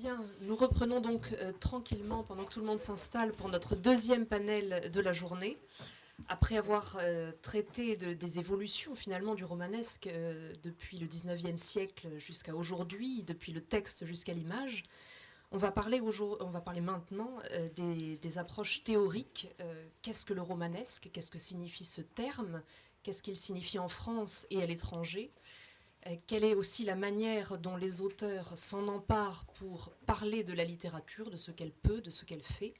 Bien, nous reprenons donc tranquillement pendant que tout le monde s'installe pour notre deuxième panel de la journée. Après avoir traité des évolutions finalement du romanesque depuis le 19e siècle jusqu'à aujourd'hui, depuis le texte jusqu'à l'image, on va parler maintenant des approches théoriques. Qu'est-ce que le romanesque? Qu'est-ce que signifie ce terme? Qu'est-ce qu'il signifie en France et à l'étranger? Quelle est aussi la manière dont les auteurs s'en emparent pour parler de la littérature, de ce qu'elle peut, de ce qu'elle fait.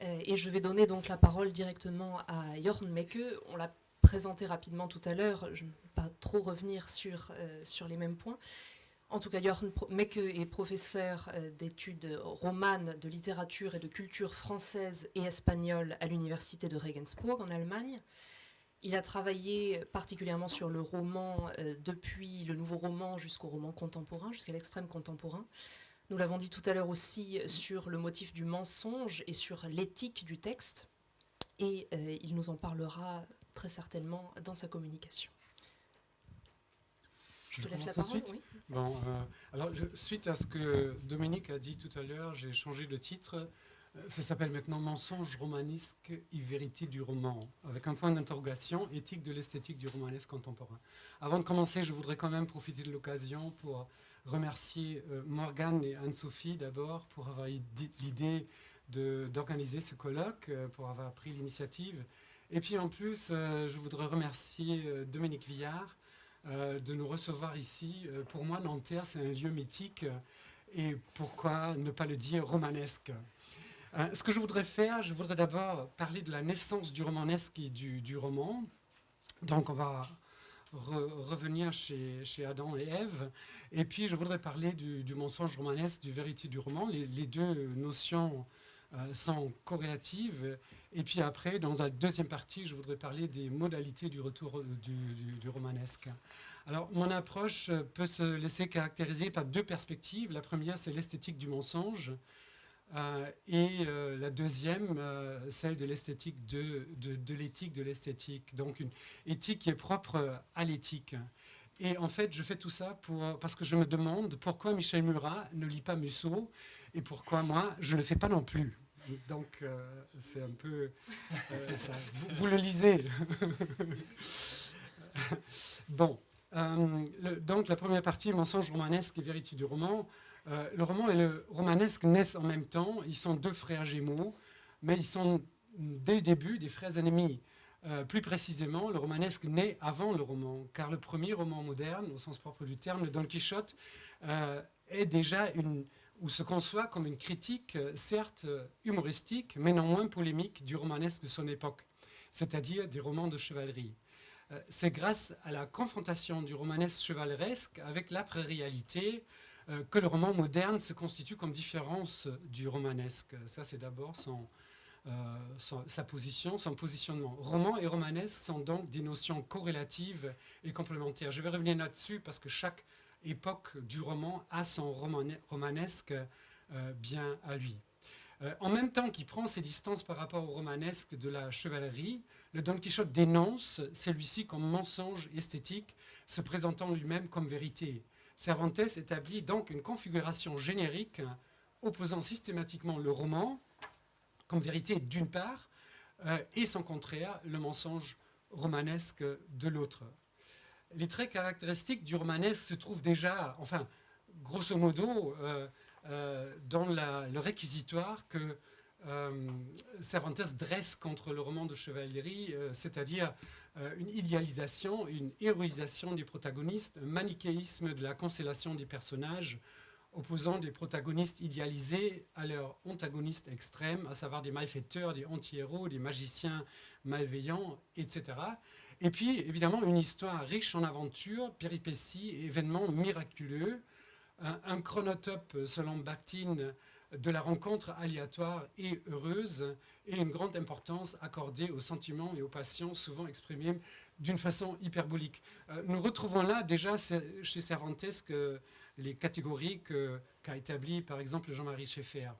Et je vais donner donc la parole directement à Jorn Mecke. On l'a présenté rapidement tout à l'heure, je ne vais pas trop revenir sur les mêmes points. En tout cas, Jorn Mecke est professeur d'études romanes, de littérature et de culture française et espagnole à l'université de Regensburg en Allemagne. Il a travaillé particulièrement sur le roman, depuis le nouveau roman jusqu'au roman contemporain, jusqu'à l'extrême contemporain. Nous l'avons dit tout à l'heure aussi sur le motif du mensonge et sur l'éthique du texte. Et il nous en parlera très certainement dans sa communication. Je te laisse la parole. Oui. Bon, alors, suite à ce que Dominique a dit tout à l'heure, j'ai changé de titre. Ça s'appelle maintenant Mensonge romanesque et vérité du roman, avec un point d'interrogation, éthique de l'esthétique du romanesque contemporain. Avant de commencer, je voudrais quand même profiter de l'occasion pour remercier Morgane et Anne-Sophie d'abord pour avoir eu l'idée d'organiser ce colloque, pour avoir pris l'initiative. Et puis en plus, je voudrais remercier Dominique Villard de nous recevoir ici. Pour moi, Nanterre, c'est un lieu mythique et pourquoi ne pas le dire romanesque. Ce que je voudrais faire, je voudrais d'abord parler de la naissance du romanesque et du roman. Donc on va revenir chez Adam et Ève. Et puis je voudrais parler du mensonge romanesque, du vérité du roman. Les deux notions sont corrélatives. Et puis après, dans la deuxième partie, je voudrais parler des modalités du retour du romanesque. Alors, mon approche peut se laisser caractériser par deux perspectives. La première, c'est l'esthétique du mensonge. Et la deuxième, celle de l'esthétique de l'éthique de l'esthétique. Donc, une éthique qui est propre à l'éthique. Et en fait, je fais tout ça parce que je me demande pourquoi Michel Murat ne lit pas Musso et pourquoi moi, je ne le fais pas non plus. Donc, c'est un peu ça. Vous le lisez. Bon. Donc, la première partie, mensonge romanesque et vérité du roman. Le roman et le romanesque naissent en même temps. Ils sont deux frères jumeaux, mais ils sont dès le début des frères ennemis. Plus précisément, le romanesque naît avant le roman, car le premier roman moderne, au sens propre du terme, le Don Quichotte, est déjà ou se conçoit comme une critique, certes humoristique, mais non moins polémique du romanesque de son époque, c'est-à-dire des romans de chevalerie. C'est grâce à la confrontation du romanesque chevaleresque avec l'après-réalité que le roman moderne se constitue comme différence du romanesque. Ça, c'est d'abord sa position, son positionnement. Roman et romanesque sont donc des notions corrélatives et complémentaires. Je vais revenir là-dessus parce que chaque époque du roman a son romanesque bien à lui. En même temps qu'il prend ses distances par rapport au romanesque de la chevalerie, le Don Quichotte dénonce celui-ci comme mensonge esthétique, se présentant lui-même comme vérité. Cervantes établit donc une configuration générique opposant systématiquement le roman comme vérité d'une part et son contraire, le mensonge romanesque de l'autre. Les traits caractéristiques du romanesque se trouvent déjà, enfin, grosso modo, dans le réquisitoire que Cervantes dresse contre le roman de chevalerie, c'est-à-dire une idéalisation, une héroïsation des protagonistes, un manichéisme de la constellation des personnages, opposant des protagonistes idéalisés à leurs antagonistes extrêmes, à savoir des malfaiteurs, des anti-héros, des magiciens malveillants, etc. Et puis, évidemment, une histoire riche en aventures, péripéties, événements miraculeux, un chronotope, selon Bakhtin, de la rencontre aléatoire et heureuse, et une grande importance accordée aux sentiments et aux passions, souvent exprimés d'une façon hyperbolique. Nous retrouvons là déjà chez Cervantes les catégories qu'a établies par exemple Jean-Marie Schaeffer.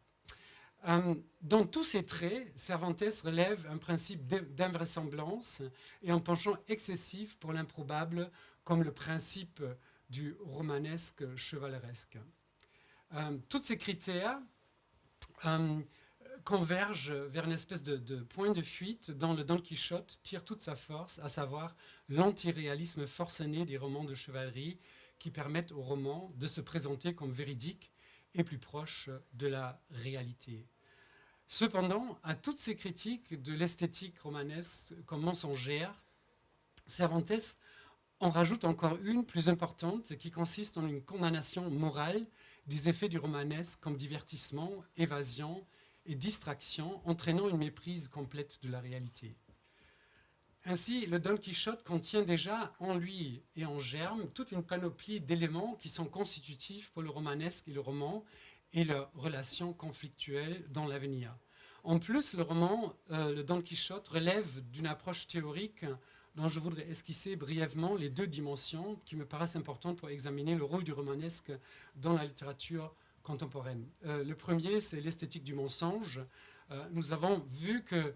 Dans tous ces traits, Cervantes relève un principe d'invraisemblance et un penchant excessif pour l'improbable comme le principe du romanesque chevaleresque. Tous ces critères convergent vers une espèce de point de fuite dont le Don Quichotte tire toute sa force, à savoir l'antiréalisme forcené des romans de chevalerie qui permettent aux romans de se présenter comme véridiques et plus proches de la réalité. Cependant, à toutes ces critiques de l'esthétique romanesque comme mensongère, Cervantes en rajoute encore une plus importante qui consiste en une condamnation morale des effets du romanesque comme divertissement, évasion et distraction, entraînant une méprise complète de la réalité. Ainsi, le Don Quichotte contient déjà en lui et en germe toute une panoplie d'éléments qui sont constitutifs pour le romanesque et le roman et leurs relations conflictuelles dans l'avenir. En plus, le roman, le Don Quichotte, relève d'une approche théorique dont je voudrais esquisser brièvement les deux dimensions qui me paraissent importantes pour examiner le rôle du romanesque dans la littérature contemporaine. Le premier, c'est l'esthétique du mensonge. Nous avons vu que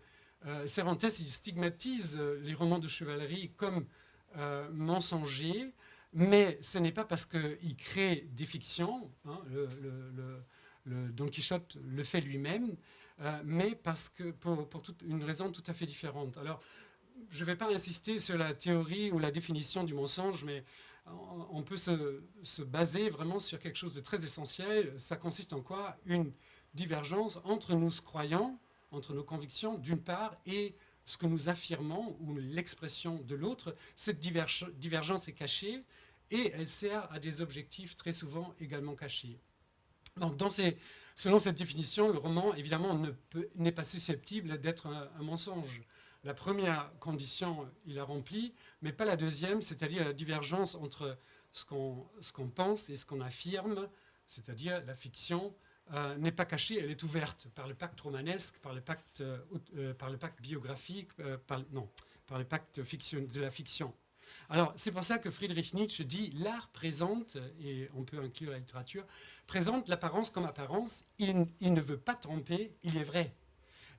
Cervantes il stigmatise les romans de chevalerie comme mensongers, mais ce n'est pas parce qu'il crée des fictions, hein, le Don Quichotte le fait lui-même, mais parce que pour une raison tout à fait différente. Alors, je ne vais pas insister sur la théorie ou la définition du mensonge, mais on peut se baser vraiment sur quelque chose de très essentiel. Ça consiste en quoi? Une divergence entre nous croyants, entre nos convictions d'une part, et ce que nous affirmons ou l'expression de l'autre. Cette divergence est cachée et elle sert à des objectifs très souvent également cachés. Donc, selon cette définition, le roman, évidemment, n'est pas susceptible d'être un mensonge. La première condition, il a rempli, mais pas la deuxième, c'est-à-dire la divergence entre ce qu'on pense et ce qu'on affirme, c'est-à-dire la fiction, n'est pas cachée, elle est ouverte par le pacte romanesque, par le pacte biographique, par le pacte de la fiction. Alors, c'est pour ça que Friedrich Nietzsche dit « l'art présente, et on peut inclure la littérature, présente l'apparence comme apparence, il ne veut pas tromper, il est vrai ».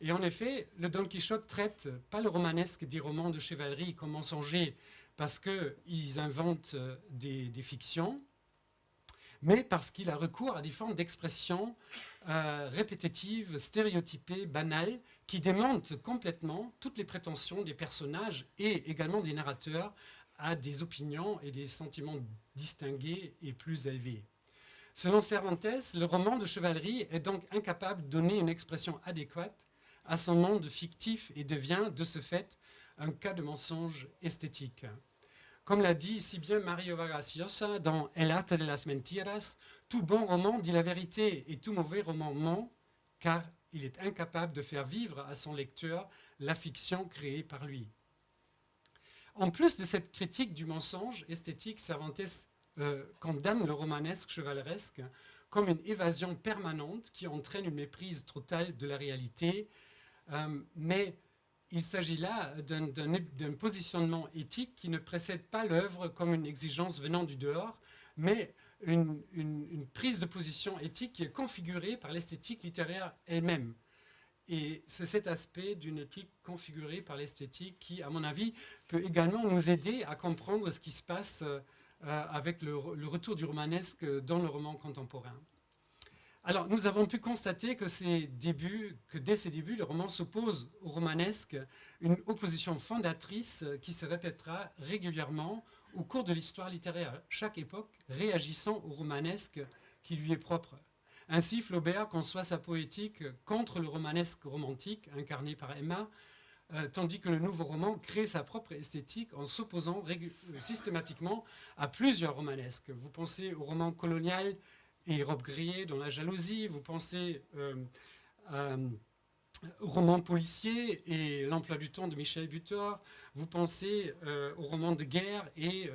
Et en effet, le Don Quichotte traite pas le romanesque des romans de chevalerie comme mensongers parce qu'ils inventent des fictions, mais parce qu'il a recours à des formes d'expression répétitives, stéréotypées, banales, qui démentent complètement toutes les prétentions des personnages et également des narrateurs à des opinions et des sentiments distingués et plus élevés. Selon Cervantes, le roman de chevalerie est donc incapable de donner une expression adéquate à son monde fictif et devient, de ce fait, un cas de mensonge esthétique. Comme l'a dit si bien Mario Vargas Llosa dans El arte de las mentiras, tout bon roman dit la vérité et tout mauvais roman ment, car il est incapable de faire vivre à son lecteur la fiction créée par lui. En plus de cette critique du mensonge esthétique, Cervantes condamne le romanesque chevaleresque comme une évasion permanente qui entraîne une méprise totale de la réalité, mais il s'agit là d'un positionnement éthique qui ne précède pas l'œuvre comme une exigence venant du dehors, mais une prise de position éthique qui est configurée par l'esthétique littéraire elle-même. Et c'est cet aspect d'une éthique configurée par l'esthétique qui, à mon avis, peut également nous aider à comprendre ce qui se passe avec le retour du romanesque dans le roman contemporain. Alors, nous avons pu constater que dès ses débuts, le roman s'oppose au romanesque, une opposition fondatrice qui se répétera régulièrement au cours de l'histoire littéraire, chaque époque réagissant au romanesque qui lui est propre. Ainsi, Flaubert conçoit sa poétique contre le romanesque romantique, incarné par Emma, tandis que le nouveau roman crée sa propre esthétique en s'opposant systématiquement à plusieurs romanesques. Vous pensez au roman colonial et Robe grillée dans La jalousie, vous pensez au roman policier et L'emploi du temps de Michel Butor, vous pensez au roman de guerre et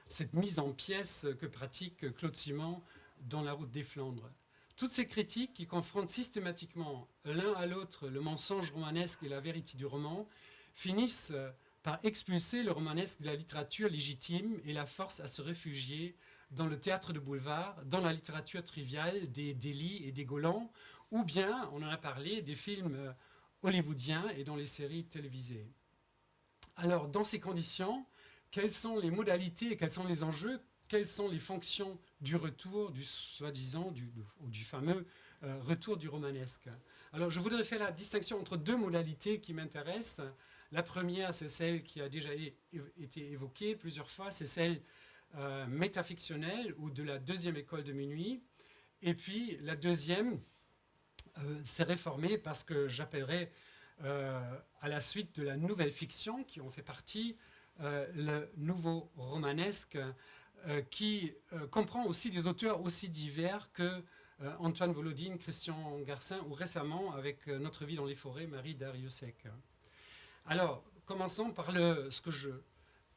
cette mise en pièces que pratique Claude Simon dans La route des Flandres. Toutes ces critiques qui confrontent systématiquement l'un à l'autre le mensonge romanesque et la vérité du roman finissent par expulser le romanesque de la littérature légitime et la force à se réfugier dans le théâtre de boulevard, dans la littérature triviale des Delhi et des Golan, ou bien, on en a parlé, des films hollywoodiens et dans les séries télévisées. Alors, dans ces conditions, quelles sont les modalités et quels sont les enjeux, quelles sont les fonctions du retour du soi-disant, du fameux retour du romanesque. Alors je voudrais faire la distinction entre deux modalités qui m'intéressent. La première, c'est celle qui a déjà été évoquée plusieurs fois, c'est celle métafictionnelle ou de la deuxième école de minuit. Et puis la deuxième, c'est réformée parce que j'appellerais à la suite de la nouvelle fiction qui en fait partie, le nouveau romanesque qui comprend aussi des auteurs aussi divers que Antoine Volodine, Christian Garcin ou récemment avec Notre vie dans les forêts, Marie Dariussec. Alors, commençons par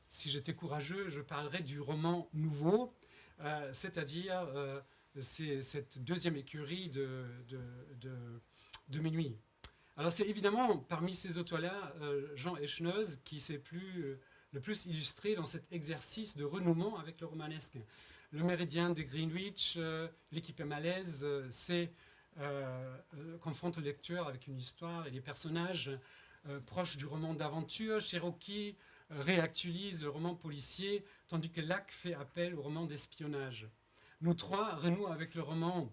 si j'étais courageux, je parlerais du roman nouveau, c'est-à-dire c'est cette deuxième écurie de minuit. Alors c'est évidemment parmi ces auteurs-là Jean Echenoz qui s'est le plus illustré dans cet exercice de renouement avec le romanesque. Le Méridien de Greenwich, l'équipe est malaise, confronte le lecteur avec une histoire et des personnages proches du roman d'aventure. Cherokee réactualise le roman policier, tandis que Lac fait appel au roman d'espionnage. Nous trois renouons avec le roman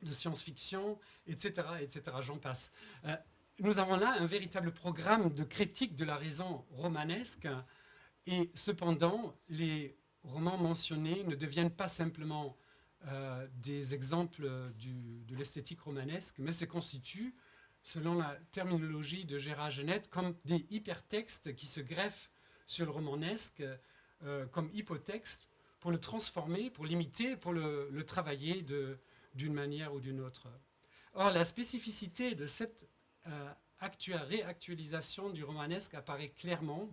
de science-fiction, etc., etc., j'en passe. Nous avons là un véritable programme de critique de la raison romanesque, et cependant, les romans mentionnés ne deviennent pas simplement des exemples de l'esthétique romanesque, mais se constituent, selon la terminologie de Gérard Genette, comme des hypertextes qui se greffent sur le romanesque, comme hypotexte, pour le transformer, pour l'imiter, pour le travailler d'une manière ou d'une autre. Or, la spécificité de cette réactualisation du romanesque apparaît clairement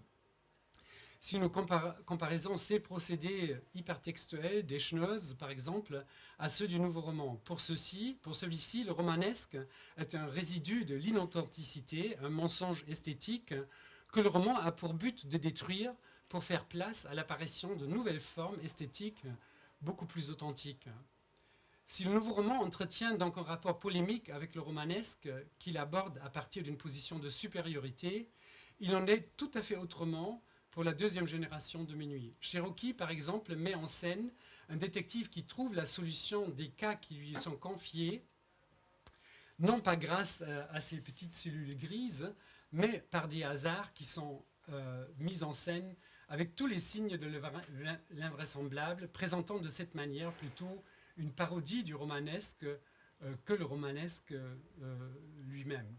si nous comparisons ces procédés hypertextuels d'Echenoz, par exemple, à ceux du nouveau roman. Pour celui-ci, le romanesque est un résidu de l'inauthenticité, un mensonge esthétique que le roman a pour but de détruire pour faire place à l'apparition de nouvelles formes esthétiques beaucoup plus authentiques. Si le nouveau roman entretient donc un rapport polémique avec le romanesque qu'il aborde à partir d'une position de supériorité, il en est tout à fait autrement pour la deuxième génération de Minuit. Cherokee, par exemple, met en scène un détective qui trouve la solution des cas qui lui sont confiés, non pas grâce à ces petites cellules grises, mais par des hasards qui sont mis en scène avec tous les signes de l'invraisemblable, présentant de cette manière plutôt une parodie du romanesque que le romanesque lui-même.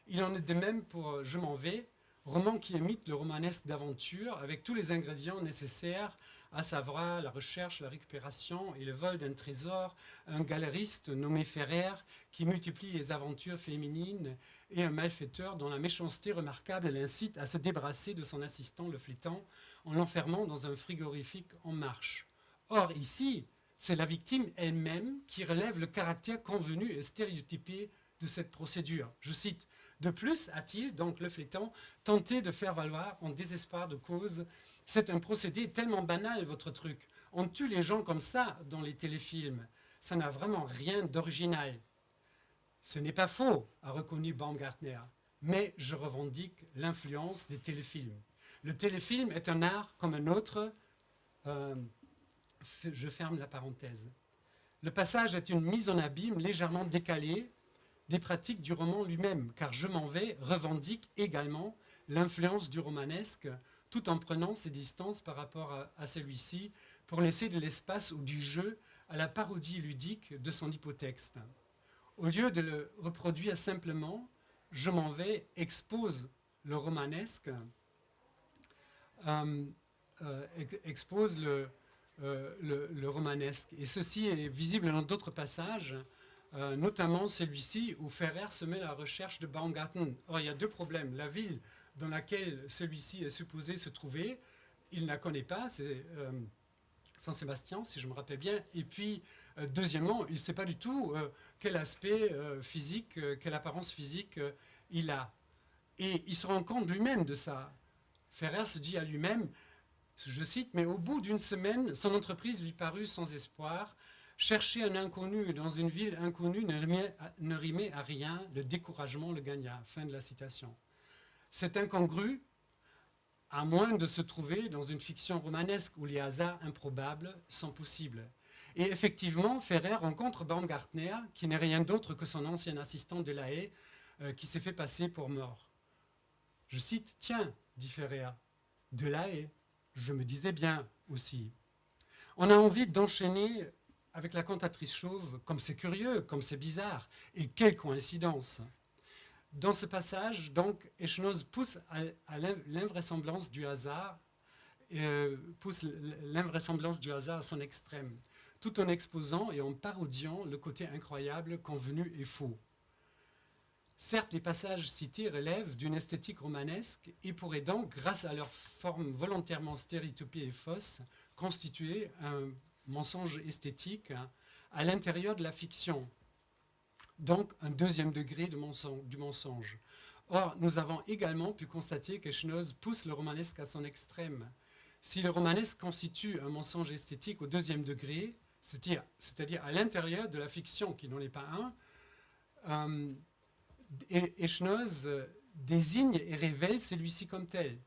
Il en est de même pour Je m'en vais, roman qui imite le romanesque d'aventure avec tous les ingrédients nécessaires, à savoir la recherche, la récupération et le vol d'un trésor, un galériste nommé Ferrer qui multiplie les aventures féminines et un malfaiteur dont la méchanceté remarquable l'incite à se débarrasser de son assistant le flétan en l'enfermant dans un frigorifique en marche. Or ici, c'est la victime elle-même qui relève le caractère convenu et stéréotypé de cette procédure. Je cite, « De plus, a-t-il, donc le flétan, tenté de faire valoir en désespoir de cause, c'est un procédé tellement banal, votre truc. On tue les gens comme ça dans les téléfilms. Ça n'a vraiment rien d'original. » Ce n'est pas faux, a reconnu Baumgartner, mais je revendique l'influence des téléfilms. Le téléfilm est un art comme un autre. Je ferme la parenthèse. Le passage est une mise en abîme légèrement décalée des pratiques du roman lui-même, car Je m'en vais revendique également l'influence du romanesque, tout en prenant ses distances par rapport à celui-ci, pour laisser de l'espace ou du jeu à la parodie ludique de son hypotexte. Au lieu de le reproduire simplement, Je m'en vais expose le romanesque, expose le romanesque. Et ceci est visible dans d'autres passages, notamment celui-ci où Ferrer se met à la recherche de Baumgarten. Or, il y a deux problèmes. La ville dans laquelle celui-ci est supposé se trouver, il ne la connaît pas, c'est Saint-Sébastien, si je me rappelle bien. Et puis, deuxièmement, il ne sait pas du tout quel aspect physique, quelle apparence physique il a. Et il se rend compte lui-même de ça. Ferrer se dit à lui-même, je cite, « Mais au bout d'une semaine, son entreprise lui parut sans espoir. Chercher un inconnu dans une ville inconnue ne rimait à rien. Le découragement le gagna. » Fin de la citation. C'est incongru, à moins de se trouver dans une fiction romanesque où les hasards improbables sont possibles. Et effectivement, Ferrer rencontre Baumgartner, qui n'est rien d'autre que son ancien assistant de La Haye, qui s'est fait passer pour mort. Je cite, « Tiens, dit Ferrer, de La Haye, je me disais bien aussi. » On a envie d'enchaîner avec la cantatrice chauve, comme c'est curieux, comme c'est bizarre, et quelle coïncidence. Dans ce passage, donc, Echenoz pousse à l'invraisemblance du hasard, pousse l'invraisemblance du hasard à son extrême, tout en exposant et en parodiant le côté incroyable, convenu et faux. Certes, les passages cités relèvent d'une esthétique romanesque et pourraient donc, grâce à leur forme volontairement stéréotypée et fausse, constituer un mensonge esthétique à l'intérieur de la fiction, donc un deuxième degré du mensonge. Or, nous avons également pu constater qu'Echenoz pousse le romanesque à son extrême. Si le romanesque constitue un mensonge esthétique au deuxième degré, c'est-à-dire à l'intérieur de la fiction qui n'en est pas un, Echenoz désigne et révèle celui-ci comme tel.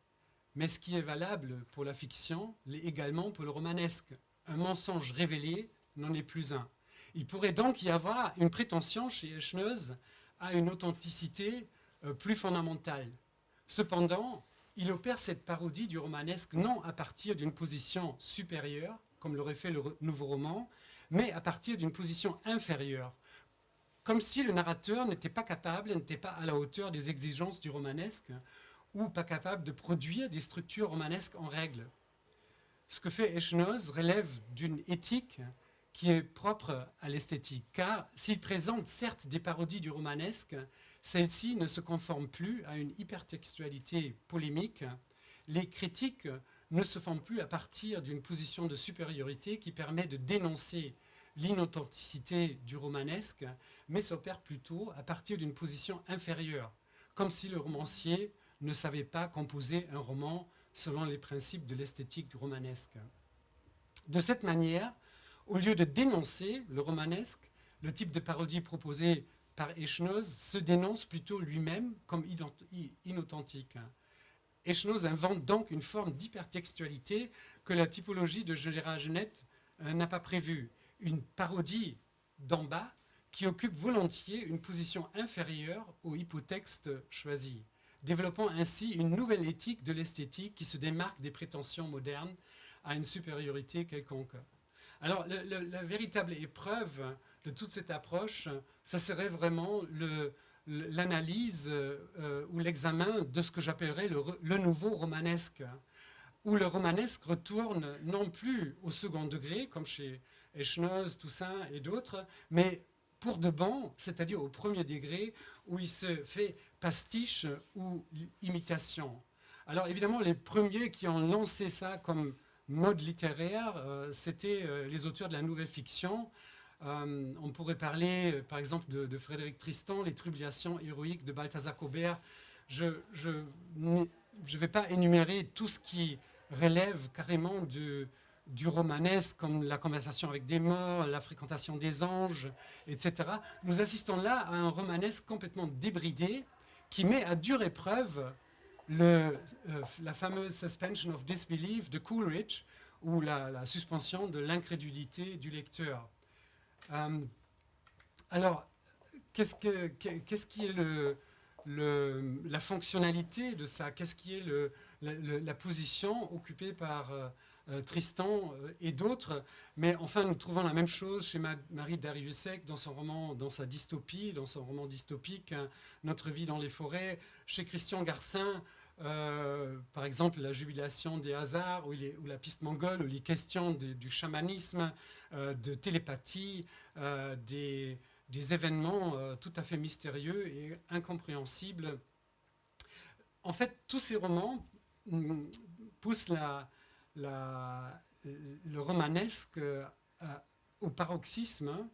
Mais ce qui est valable pour la fiction l'est également pour le romanesque. Un mensonge révélé n'en est plus un. Il pourrait donc y avoir une prétention chez Echenoz à une authenticité plus fondamentale. Cependant, il opère cette parodie du romanesque non à partir d'une position supérieure, comme l'aurait fait le nouveau roman, mais à partir d'une position inférieure, comme si le narrateur n'était pas capable, n'était pas à la hauteur des exigences du romanesque, ou pas capable de produire des structures romanesques en règle. Ce que fait Echenoz relève d'une éthique qui est propre à l'esthétique, car s'il présente certes des parodies du romanesque, celles-ci ne se conforment plus à une hypertextualité polémique. Les critiques ne se font plus à partir d'une position de supériorité qui permet de dénoncer l'inauthenticité du romanesque, mais s'opèrent plutôt à partir d'une position inférieure, comme si le romancier ne savait pas composer un roman selon les principes de l'esthétique du romanesque. De cette manière, au lieu de dénoncer le romanesque, le type de parodie proposé par Echenoz se dénonce plutôt lui-même comme inauthentique. Echenoz invente donc une forme d'hypertextualité que la typologie de Gérard Genette n'a pas prévue. Une parodie d'en bas qui occupe volontiers une position inférieure au hypotexte choisi, développant ainsi une nouvelle éthique de l'esthétique qui se démarque des prétentions modernes à une supériorité quelconque. Alors, la véritable épreuve de toute cette approche, ça serait vraiment l'analyse ou l'examen de ce que j'appellerais le nouveau romanesque, où le romanesque retourne non plus au second degré, comme chez Echenoz, Toussaint et d'autres, mais pour de bon, c'est-à-dire au premier degré, où il se fait pastiche ou imitation. Alors évidemment, les premiers qui ont lancé ça comme mode littéraire, c'était les auteurs de la nouvelle fiction. On pourrait parler, par exemple, de Frédéric Tristan, Les Tribulations héroïques de Balthazar Caubert. Je ne vais pas énumérer tout ce qui relève carrément du romanesque, comme la conversation avec des morts, la fréquentation des anges, etc. Nous assistons là à un romanesque complètement débridé qui met à dure épreuve la fameuse suspension of disbelief de Coleridge, ou la suspension de l'incrédulité du lecteur. Alors, qu'est-ce qui est la fonctionnalité de ça? Qu'est-ce qui est la position occupée par Tristan et d'autres? Mais enfin, nous trouvons la même chose chez Marie Darrieussecq dans son roman, dans sa dystopie, dans son roman dystopique, Notre vie dans les forêts. Chez Christian Garcin, par exemple, La jubilation des hasards, ou la piste mongole, où les questions du chamanisme, de télépathie, des événements tout à fait mystérieux et incompréhensibles. En fait, tous ces romans poussent le romanesque au paroxysme,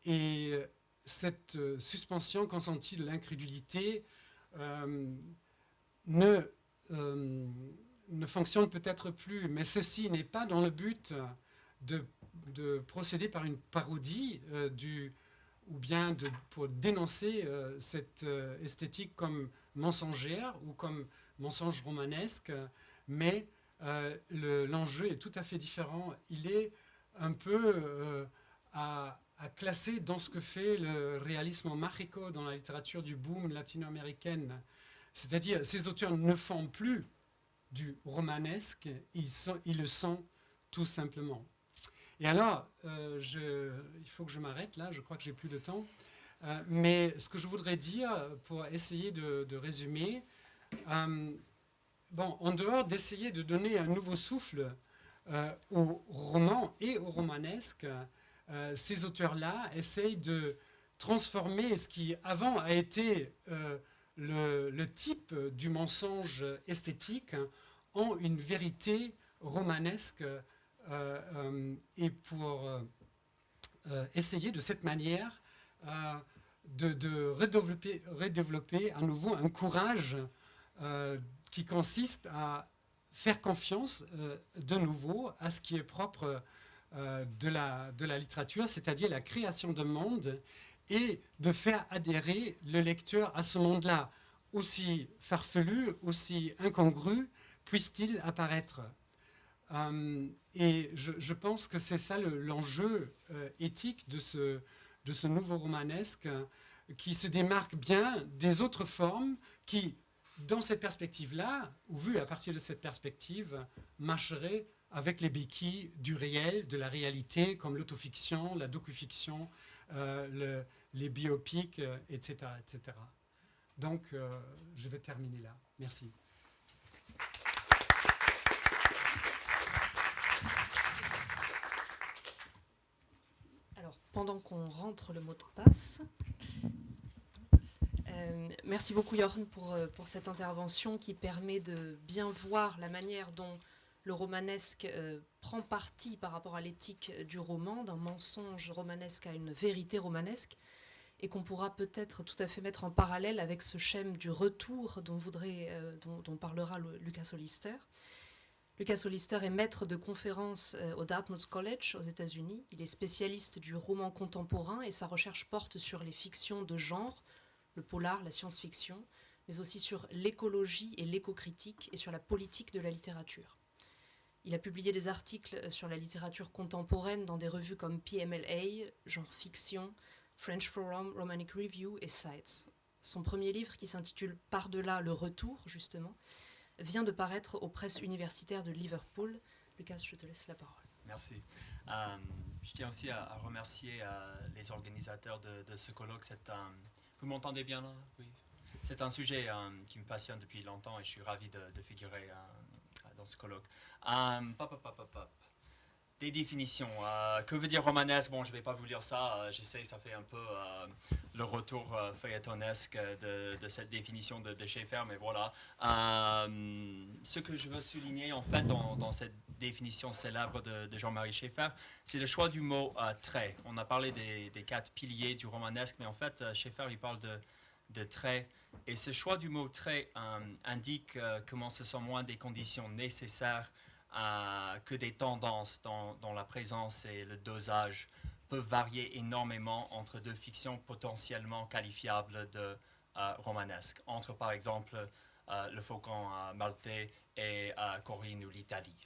et cette suspension consentie de l'incrédulité ne fonctionne peut-être plus, mais ceci n'est pas dans le but de procéder par une parodie ou bien pour dénoncer cette esthétique comme mensongère ou comme mensonge romanesque, mais l'enjeu est tout à fait différent. Il est un peu à classer dans ce que fait le réalisme mágico dans la littérature du boom latino-américaine. C'est-à-dire, ces auteurs ne font plus du romanesque, ils le sont tout simplement. Et alors, il faut que je m'arrête là, je crois que j'ai plus de temps. Mais ce que je voudrais dire, pour essayer de résumer, en dehors d'essayer de donner un nouveau souffle au roman et au romanesque, ces auteurs-là essayent de transformer ce qui avant a été le type du mensonge esthétique en une vérité romanesque et pour essayer de cette manière de redévelopper à nouveau un courage qui consiste à faire confiance de nouveau à ce qui est propre de la littérature, c'est-à-dire la création d'un monde, et de faire adhérer le lecteur à ce monde-là, aussi farfelu, aussi incongru, puisse-t-il apparaître. Et je pense que c'est ça l'enjeu éthique de ce nouveau romanesque qui se démarque bien des autres formes qui, dans cette perspective-là, ou vu à partir de cette perspective, marcheraient avec les béquilles du réel, de la réalité, comme l'autofiction, la docufiction, les biopics, etc., etc. Donc, je vais terminer là. Merci. Alors, pendant qu'on rentre le mot de passe, merci beaucoup Jochen pour cette intervention qui permet de bien voir la manière dont le romanesque prend parti par rapport à l'éthique du roman, d'un mensonge romanesque à une vérité romanesque, et qu'on pourra peut-être tout à fait mettre en parallèle avec ce schème du retour dont parlera Lucas Hollister. Lucas Hollister est maître de conférences au Dartmouth College aux États-Unis. Il est spécialiste du roman contemporain et sa recherche porte sur les fictions de genre, le polar, la science-fiction, mais aussi sur l'écologie et l'éco-critique et sur la politique de la littérature. Il a publié des articles sur la littérature contemporaine dans des revues comme PMLA, Genre Fiction, French Forum, Romanic Review et Sites. Son premier livre, qui s'intitule Par-delà le retour, justement, vient de paraître aux presses universitaires de Liverpool. Lucas, je te laisse la parole. Merci. Je tiens aussi à remercier les organisateurs de ce colloque. Vous m'entendez bien là? Oui. C'est un sujet qui me passionne depuis longtemps et je suis ravi de figurer dans ce colloque. Des définitions. Que veut dire romanesque? Bon, je ne vais pas vous lire ça. J'essaie, ça fait un peu le retour feuilletonesque de cette définition de Schaeffer, mais voilà. Ce que je veux souligner, en fait, dans cette définition célèbre de Jean-Marie Schaeffer, c'est le choix du mot trait. On a parlé des 4 piliers du romanesque, mais en fait, Schaeffer, il parle de trait. Et ce choix du mot trait indique comment ce sont moins des conditions nécessaires que des tendances dans la présence et le dosage peuvent varier énormément entre deux fictions potentiellement qualifiables de romanesques, entre par exemple le Faucon maltais et Corinne ou l'Italie.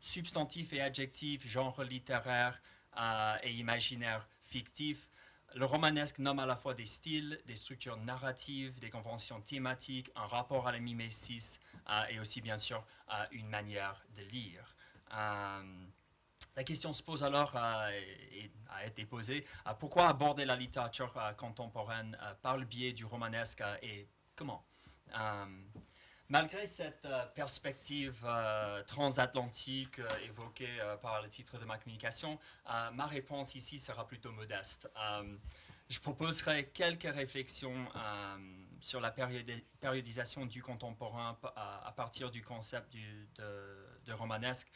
Substantifs et adjectifs, genre littéraire et imaginaire fictif, le romanesque nomme à la fois des styles, des structures narratives, des conventions thématiques, un rapport à la mimésis et aussi bien sûr une manière de lire. La question se pose alors et a été posée, pourquoi aborder la littérature contemporaine par le biais du romanesque et comment? Malgré cette perspective transatlantique évoquée par le titre de ma communication, ma réponse ici sera plutôt modeste. Je proposerai quelques réflexions sur la périodisation du contemporain à partir du concept de romanesque.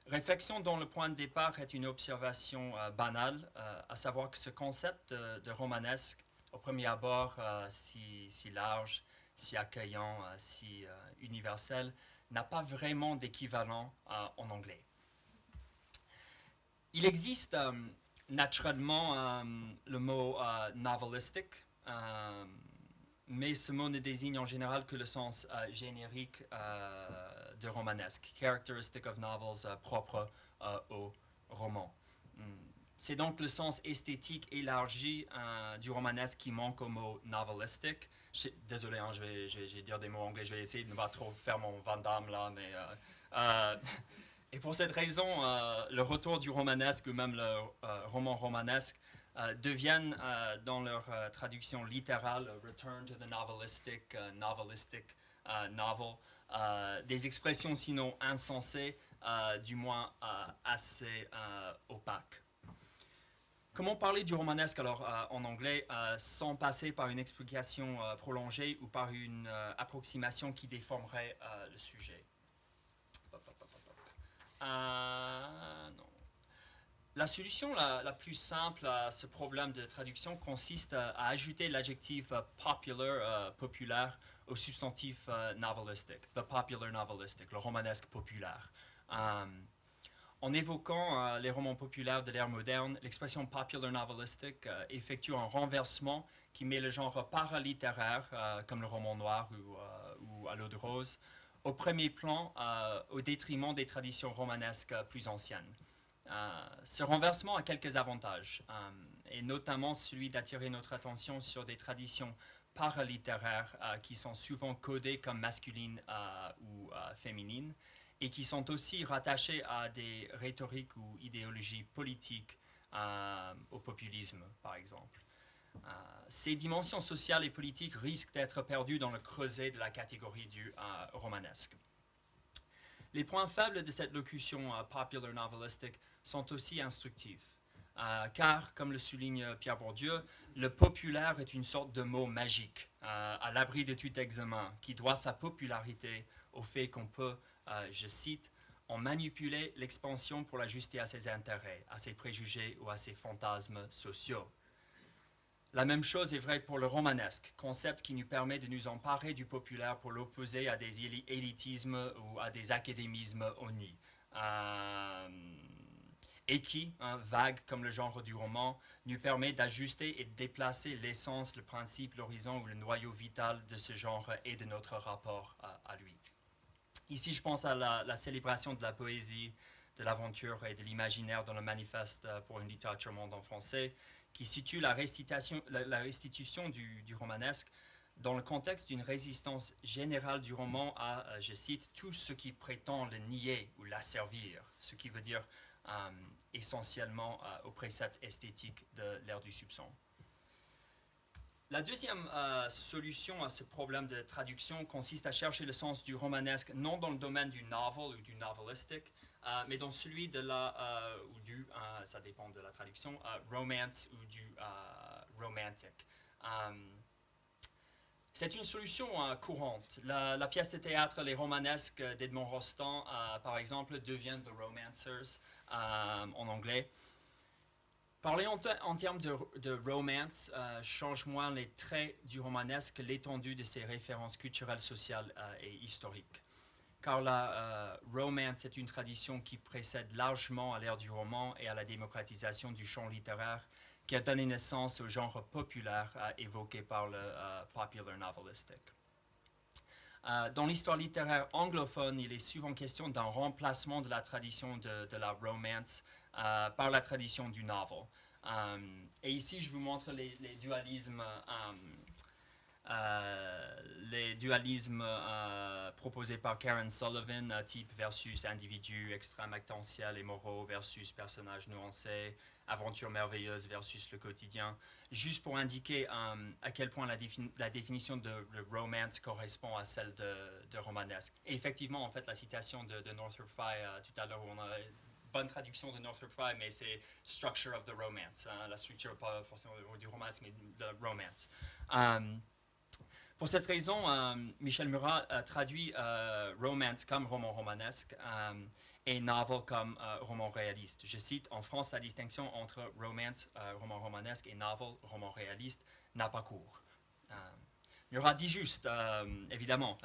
Réflexion dont le point de départ est une observation banale, à savoir que ce concept de romanesque, au premier abord si large, si accueillant, si universel, n'a pas vraiment d'équivalent en anglais. Il existe naturellement le mot novelistic, mais ce mot ne désigne en général que le sens générique de romanesque, characteristic of novels, propre au roman. C'est donc le sens esthétique élargi du romanesque qui manque au mot novelistic. Désolé, hein, je vais dire des mots anglais, je vais essayer de ne pas trop faire mon Van Damme là, mais... et pour cette raison, le retour du romanesque ou même le roman romanesque deviennent, dans leur traduction littérale, return to the novelistic, novel, des expressions sinon insensées, du moins assez opaques. Comment parler du romanesque alors en anglais sans passer par une explication prolongée ou par une approximation qui déformerait le sujet? Non. La solution la plus simple à ce problème de traduction consiste à ajouter l'adjectif popular, populaire, au substantif novelistic, the popular novelistic, le romanesque populaire. En évoquant les romans populaires de l'ère moderne, l'expression popular novelistic effectue un renversement qui met le genre paralittéraire, comme le roman noir ou à l'eau de rose, au premier plan au détriment des traditions romanesques plus anciennes. Ce renversement a quelques avantages, et notamment celui d'attirer notre attention sur des traditions paralittéraires qui sont souvent codées comme masculines ou féminines, et qui sont aussi rattachées à des rhétoriques ou idéologies politiques, au populisme, par exemple. Ces dimensions sociales et politiques risquent d'être perdues dans le creuset de la catégorie du romanesque. Les points faibles de cette locution popular novelistic sont aussi instructifs, car, comme le souligne Pierre Bourdieu, le populaire est une sorte de mot magique, à l'abri de tout examen, qui doit sa popularité au fait qu'on peut, je cite, en manipuler l'expansion pour l'ajuster à ses intérêts, à ses préjugés ou à ses fantasmes sociaux. La même chose est vraie pour le romanesque, concept qui nous permet de nous emparer du populaire pour l'opposer à des élitismes ou à des académismes honnis. Et qui, vague comme le genre du roman, nous permet d'ajuster et de déplacer l'essence, le principe, l'horizon ou le noyau vital de ce genre et de notre rapport à lui. Ici, je pense à la célébration de la poésie, de l'aventure et de l'imaginaire dans le manifeste pour une littérature monde en français, qui situe la restitution du romanesque dans le contexte d'une résistance générale du roman à, je cite, tout ce qui prétend le nier ou l'asservir, ce qui veut dire essentiellement au précepte esthétique de l'ère du soupçon. La deuxième solution à ce problème de traduction consiste à chercher le sens du romanesque non dans le domaine du novel ou du novelistic, mais dans celui de ça dépend de la traduction, romance ou du romantic. C'est une solution courante. La pièce de théâtre Les Romanesques d'Edmond Rostand, par exemple, devient The Romancers en anglais. Parler en termes de romance change moins les traits du romanesque que l'étendue de ses références culturelles, sociales et historiques. Car la romance est une tradition qui précède largement à l'ère du roman et à la démocratisation du champ littéraire, qui a donné naissance au genre populaire évoqué par le popular novelistic. Dans l'histoire littéraire anglophone, il est souvent question d'un remplacement de la tradition de la romance par la tradition du novel. Et ici, je vous montre les dualismes proposés par Karen Sullivan, type versus individu, extrême actentiel et moraux versus personnages nuancés, aventure merveilleuse versus le quotidien, juste pour indiquer à quel point la définition de romance correspond à celle de romanesque. Et effectivement, en fait, la citation de Northrop Frye tout à l'heure, où on a bonne traduction de Northrop Frye, mais c'est structure of the romance, la structure pas forcément du romance, mais de la romance. Pour cette raison, Michel Murat traduit romance comme roman romanesque et novel comme roman réaliste. Je cite, en France, la distinction entre romance, roman romanesque, et novel, roman réaliste, n'a pas cours. Murat dit juste, évidemment,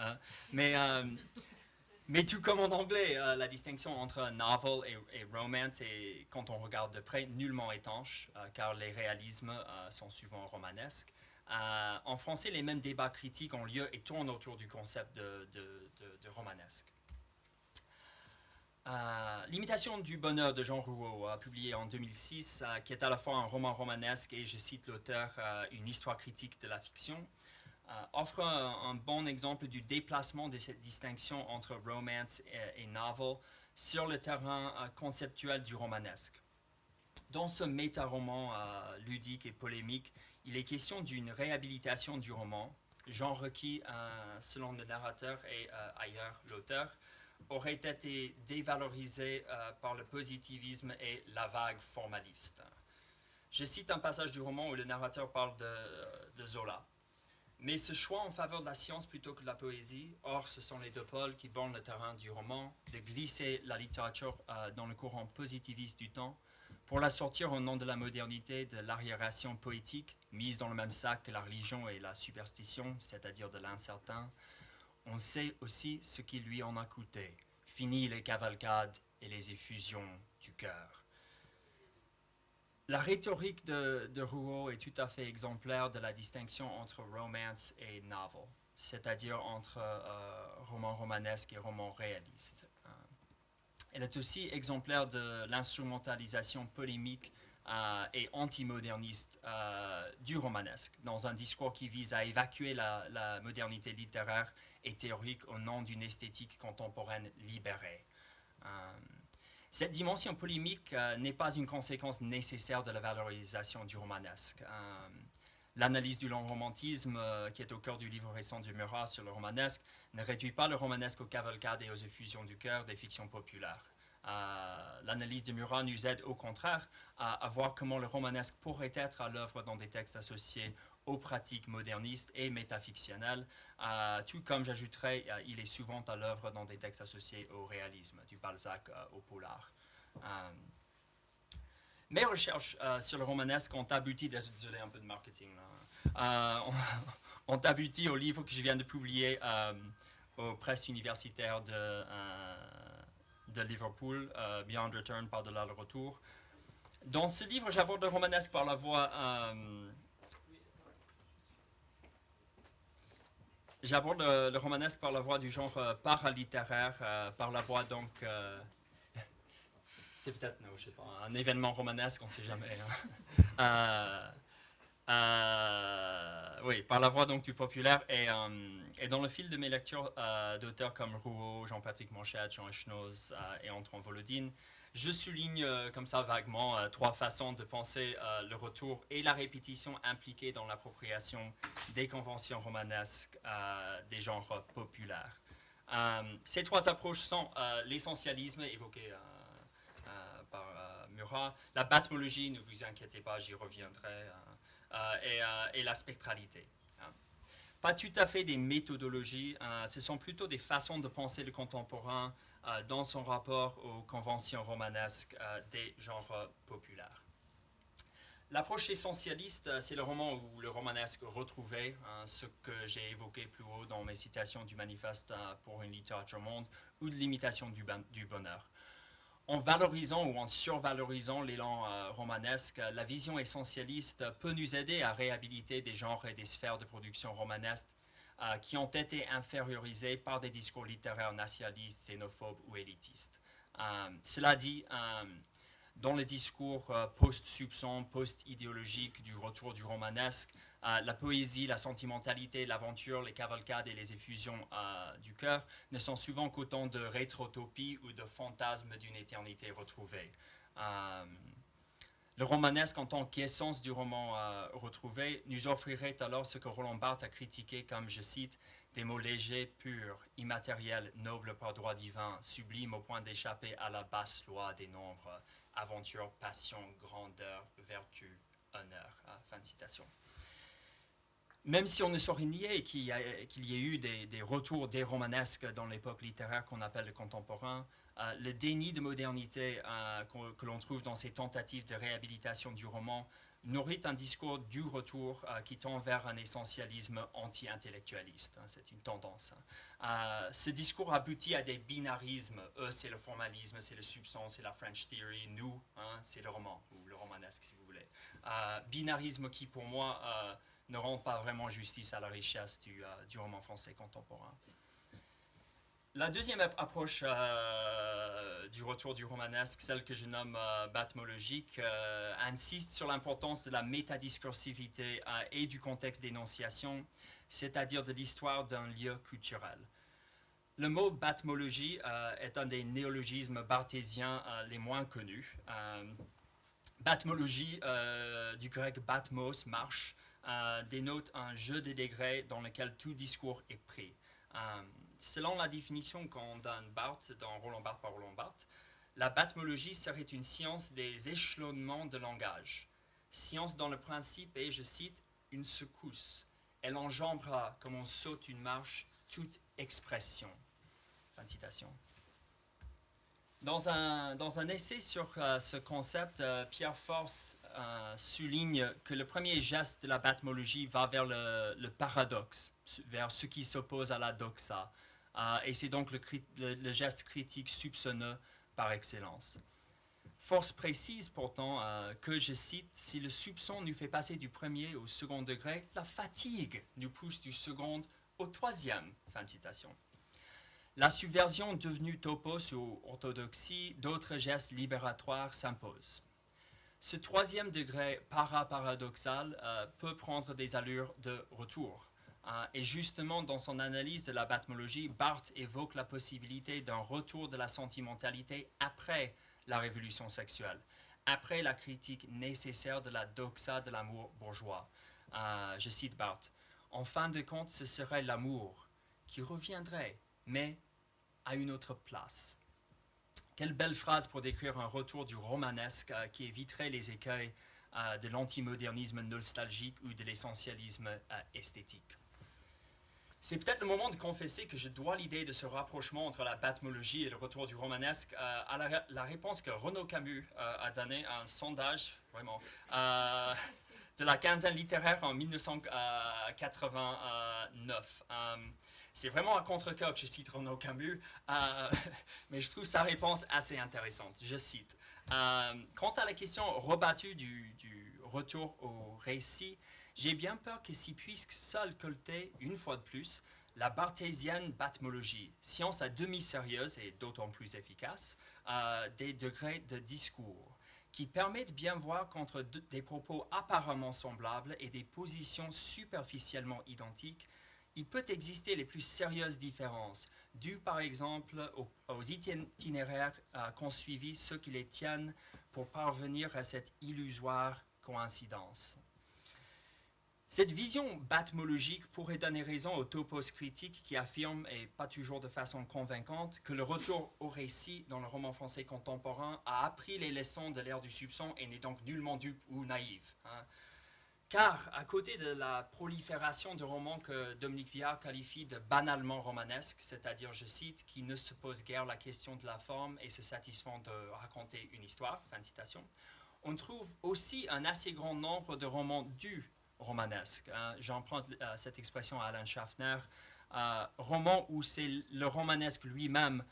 mais tout comme en anglais, la distinction entre novel et romance est, quand on regarde de près, nullement étanche, car les réalismes sont souvent romanesques. En français, les mêmes débats critiques ont lieu et tournent autour du concept de romanesque. L'imitation du bonheur de Jean Rouault, publié en 2006, qui est à la fois un roman romanesque et, je cite l'auteur, une histoire critique de la fiction, offre un bon exemple du déplacement de cette distinction entre romance et novel sur le terrain conceptuel du romanesque. Dans ce méta-roman ludique et polémique, il est question d'une réhabilitation du roman, genre requis selon le narrateur et ailleurs l'auteur, aurait été dévalorisé par le positivisme et la vague formaliste. Je cite un passage du roman où le narrateur parle de Zola. Mais ce choix en faveur de la science plutôt que de la poésie, or ce sont les deux pôles qui bornent le terrain du roman, de glisser la littérature dans le courant positiviste du temps, pour la sortir au nom de la modernité, de l'arriération poétique, mise dans le même sac que la religion et la superstition, c'est-à-dire de l'incertain. On sait aussi ce qui lui en a coûté. Fini les cavalcades et les effusions du cœur. La rhétorique de Rouault est tout à fait exemplaire de la distinction entre romance et novel, c'est-à-dire entre roman romanesque et roman réaliste. Elle est aussi exemplaire de l'instrumentalisation polémique et antimoderniste du romanesque, dans un discours qui vise à évacuer la modernité littéraire et théorique au nom d'une esthétique contemporaine libérée. Cette dimension polémique n'est pas une conséquence nécessaire de la valorisation du romanesque. L'analyse du long romantisme, qui est au cœur du livre récent du Murat sur le romanesque, ne réduit pas le romanesque aux cavalcades et aux effusions du cœur des fictions populaires. L'analyse du Murat nous aide au contraire à voir comment le romanesque pourrait être à l'œuvre dans des textes associés aux pratiques modernistes et métafictionnelles, tout comme j'ajouterais, il est souvent à l'œuvre dans des textes associés au réalisme, du Balzac au polar. Mes recherches sur le romanesque ont abouti, désolé un peu de marketing là, ont abouti au livre que je viens de publier aux presses universitaires de Liverpool, Beyond Return, par-delà le retour. Dans ce livre, j'aborde le romanesque par la voie j'aborde le romanesque par la voie du genre paralittéraire, par la voie donc c'est peut-être, non, je sais pas, un événement romanesque, on ne sait jamais. Oui, par la voie donc du populaire et dans le fil de mes lectures d'auteurs comme Rouault, Jean-Patrick Manchette, Jean Echnoz et Antoine Volodine, je souligne comme ça vaguement trois façons de penser le retour et la répétition impliquées dans l'appropriation des conventions romanesques des genres populaires. Ces trois approches sont l'essentialisme évoqué par Murat, la batmologie, ne vous inquiétez pas, j'y reviendrai, et la spectralité. Pas tout à fait des méthodologies, ce sont plutôt des façons de penser le contemporain dans son rapport aux conventions romanesques des genres populaires. L'approche essentialiste, c'est le roman ou le romanesque retrouvé, ce que j'ai évoqué plus haut dans mes citations du manifeste pour une littérature monde, ou de l'imitation du bonheur. En valorisant ou en survalorisant l'élan romanesque, la vision essentialiste peut nous aider à réhabiliter des genres et des sphères de production romanesques qui ont été infériorisés par des discours littéraires nationalistes, xénophobes ou élitistes. Cela dit, dans le discours post-soupçon, post-idéologique du retour du romanesque, la poésie, la sentimentalité, l'aventure, les cavalcades et les effusions du cœur ne sont souvent qu'autant de rétrotopies ou de fantasmes d'une éternité retrouvée. Le romanesque en tant qu'essence du roman retrouvé nous offrirait alors ce que Roland Barthes a critiqué comme, je cite, des mots légers, purs, immatériels, nobles par droit divin, sublimes au point d'échapper à la basse loi des nombres, aventure, passion, grandeur, vertu, honneur. Fin de citation. Même si on ne saurait nier qu'il y ait eu des retours des romanesques dans l'époque littéraire qu'on appelle le contemporain, le déni de modernité que l'on trouve dans ces tentatives de réhabilitation du roman nourrit un discours du retour qui tend vers un essentialisme anti-intellectualiste. C'est une tendance. Ce discours aboutit à des binarismes. Eux, c'est le formalisme, c'est le soupçon, c'est la French Theory. Nous, c'est le roman, ou le romanesque, si vous voulez. Binarisme qui, pour moi, ne rend pas vraiment justice à la richesse du roman français contemporain. La deuxième approche du retour du romanesque, celle que je nomme batmologique, insiste sur l'importance de la métadiscursivité et du contexte d'énonciation, c'est-à-dire de l'histoire d'un lieu culturel. Le mot batmologie est un des néologismes barthésiens les moins connus. Batmologie, du grec batmos, marche, dénote un jeu de degrés dans lequel tout discours est pris. Selon la définition qu'on donne Barthes, dans Roland Barthes par Roland Barthes, la batmologie serait une science des échelonnements de langage. Science dont le principe est, je cite, une secousse. Elle enjambera, comme on saute une marche, toute expression. Fin de citation. Dans un essai sur ce concept, Pierre Force souligne que le premier geste de la batmologie va vers le paradoxe, vers ce qui s'oppose à la doxa. Et c'est donc le geste critique soupçonneux par excellence. Force précise pourtant que, je cite, « Si le soupçon nous fait passer du premier au second degré, la fatigue nous pousse du second au troisième. » Fin de citation. La subversion devenue topos ou orthodoxie, d'autres gestes libératoires s'imposent. Ce troisième degré para-paradoxal peut prendre des allures de retour. Et justement, dans son analyse de la batmologie, Barthes évoque la possibilité d'un retour de la sentimentalité après la révolution sexuelle, après la critique nécessaire de la doxa de l'amour bourgeois. Je cite Barthes, « En fin de compte, ce serait l'amour qui reviendrait, mais à une autre place. » Quelle belle phrase pour décrire un retour du romanesque qui éviterait les écueils de l'antimodernisme nostalgique ou de l'essentialisme esthétique. C'est peut-être le moment de confesser que je dois l'idée de ce rapprochement entre la batmologie et le retour du romanesque à la réponse que Renaud Camus a donnée à un sondage, vraiment, de la quinzaine littéraire en 1989. C'est vraiment à contre-cœur que je cite Renaud Camus, mais je trouve sa réponse assez intéressante. Je cite, « Quant à la question rebattue du retour au récit, j'ai bien peur que s'y puisse seul colter, une fois de plus, la barthésienne batmologie, science à demi sérieuse et d'autant plus efficace, des degrés de discours, qui permet de bien voir qu'entre des propos apparemment semblables et des positions superficiellement identiques, il peut exister les plus sérieuses différences, dues par exemple aux itinéraires qu'ont suivis ceux qui les tiennent pour parvenir à cette illusoire coïncidence. » Cette vision batmologique pourrait donner raison aux topos critiques qui affirment, et pas toujours de façon convaincante, que le retour au récit dans le roman français contemporain a appris les leçons de l'ère du soupçon et n'est donc nullement dupe ou naïf. Car, à côté de la prolifération de romans que Dominique Viard qualifie de banalement romanesques, c'est-à-dire, je cite, qui ne se pose guère la question de la forme et se satisfont de raconter une histoire, fin de citation, on trouve aussi un assez grand nombre de romans du romanesque. J'emprunte cette expression à Alan Schaffner, romans où c'est le romanesque lui-même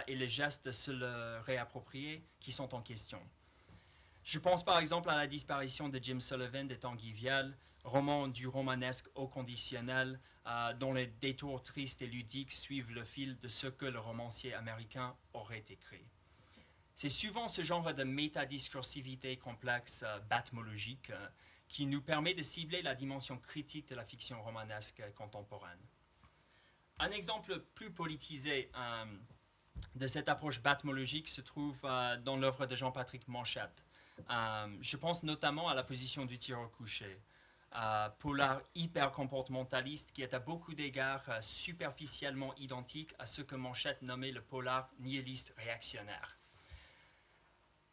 et le geste de se le réapproprier qui sont en question. Je pense par exemple à la disparition de Jim Sullivan de Tanguy Vial, roman du romanesque au conditionnel, dont les détours tristes et ludiques suivent le fil de ce que le romancier américain aurait écrit. C'est souvent ce genre de métadiscursivité complexe, batmologique, qui nous permet de cibler la dimension critique de la fiction romanesque contemporaine. Un exemple plus politisé de cette approche batmologique se trouve dans l'œuvre de Jean-Patrick Manchette. Je pense notamment à la position du tireur couché, polar hyper comportementaliste qui est à beaucoup d'égards superficiellement identique à ce que Manchette nommait le polar nihiliste réactionnaire.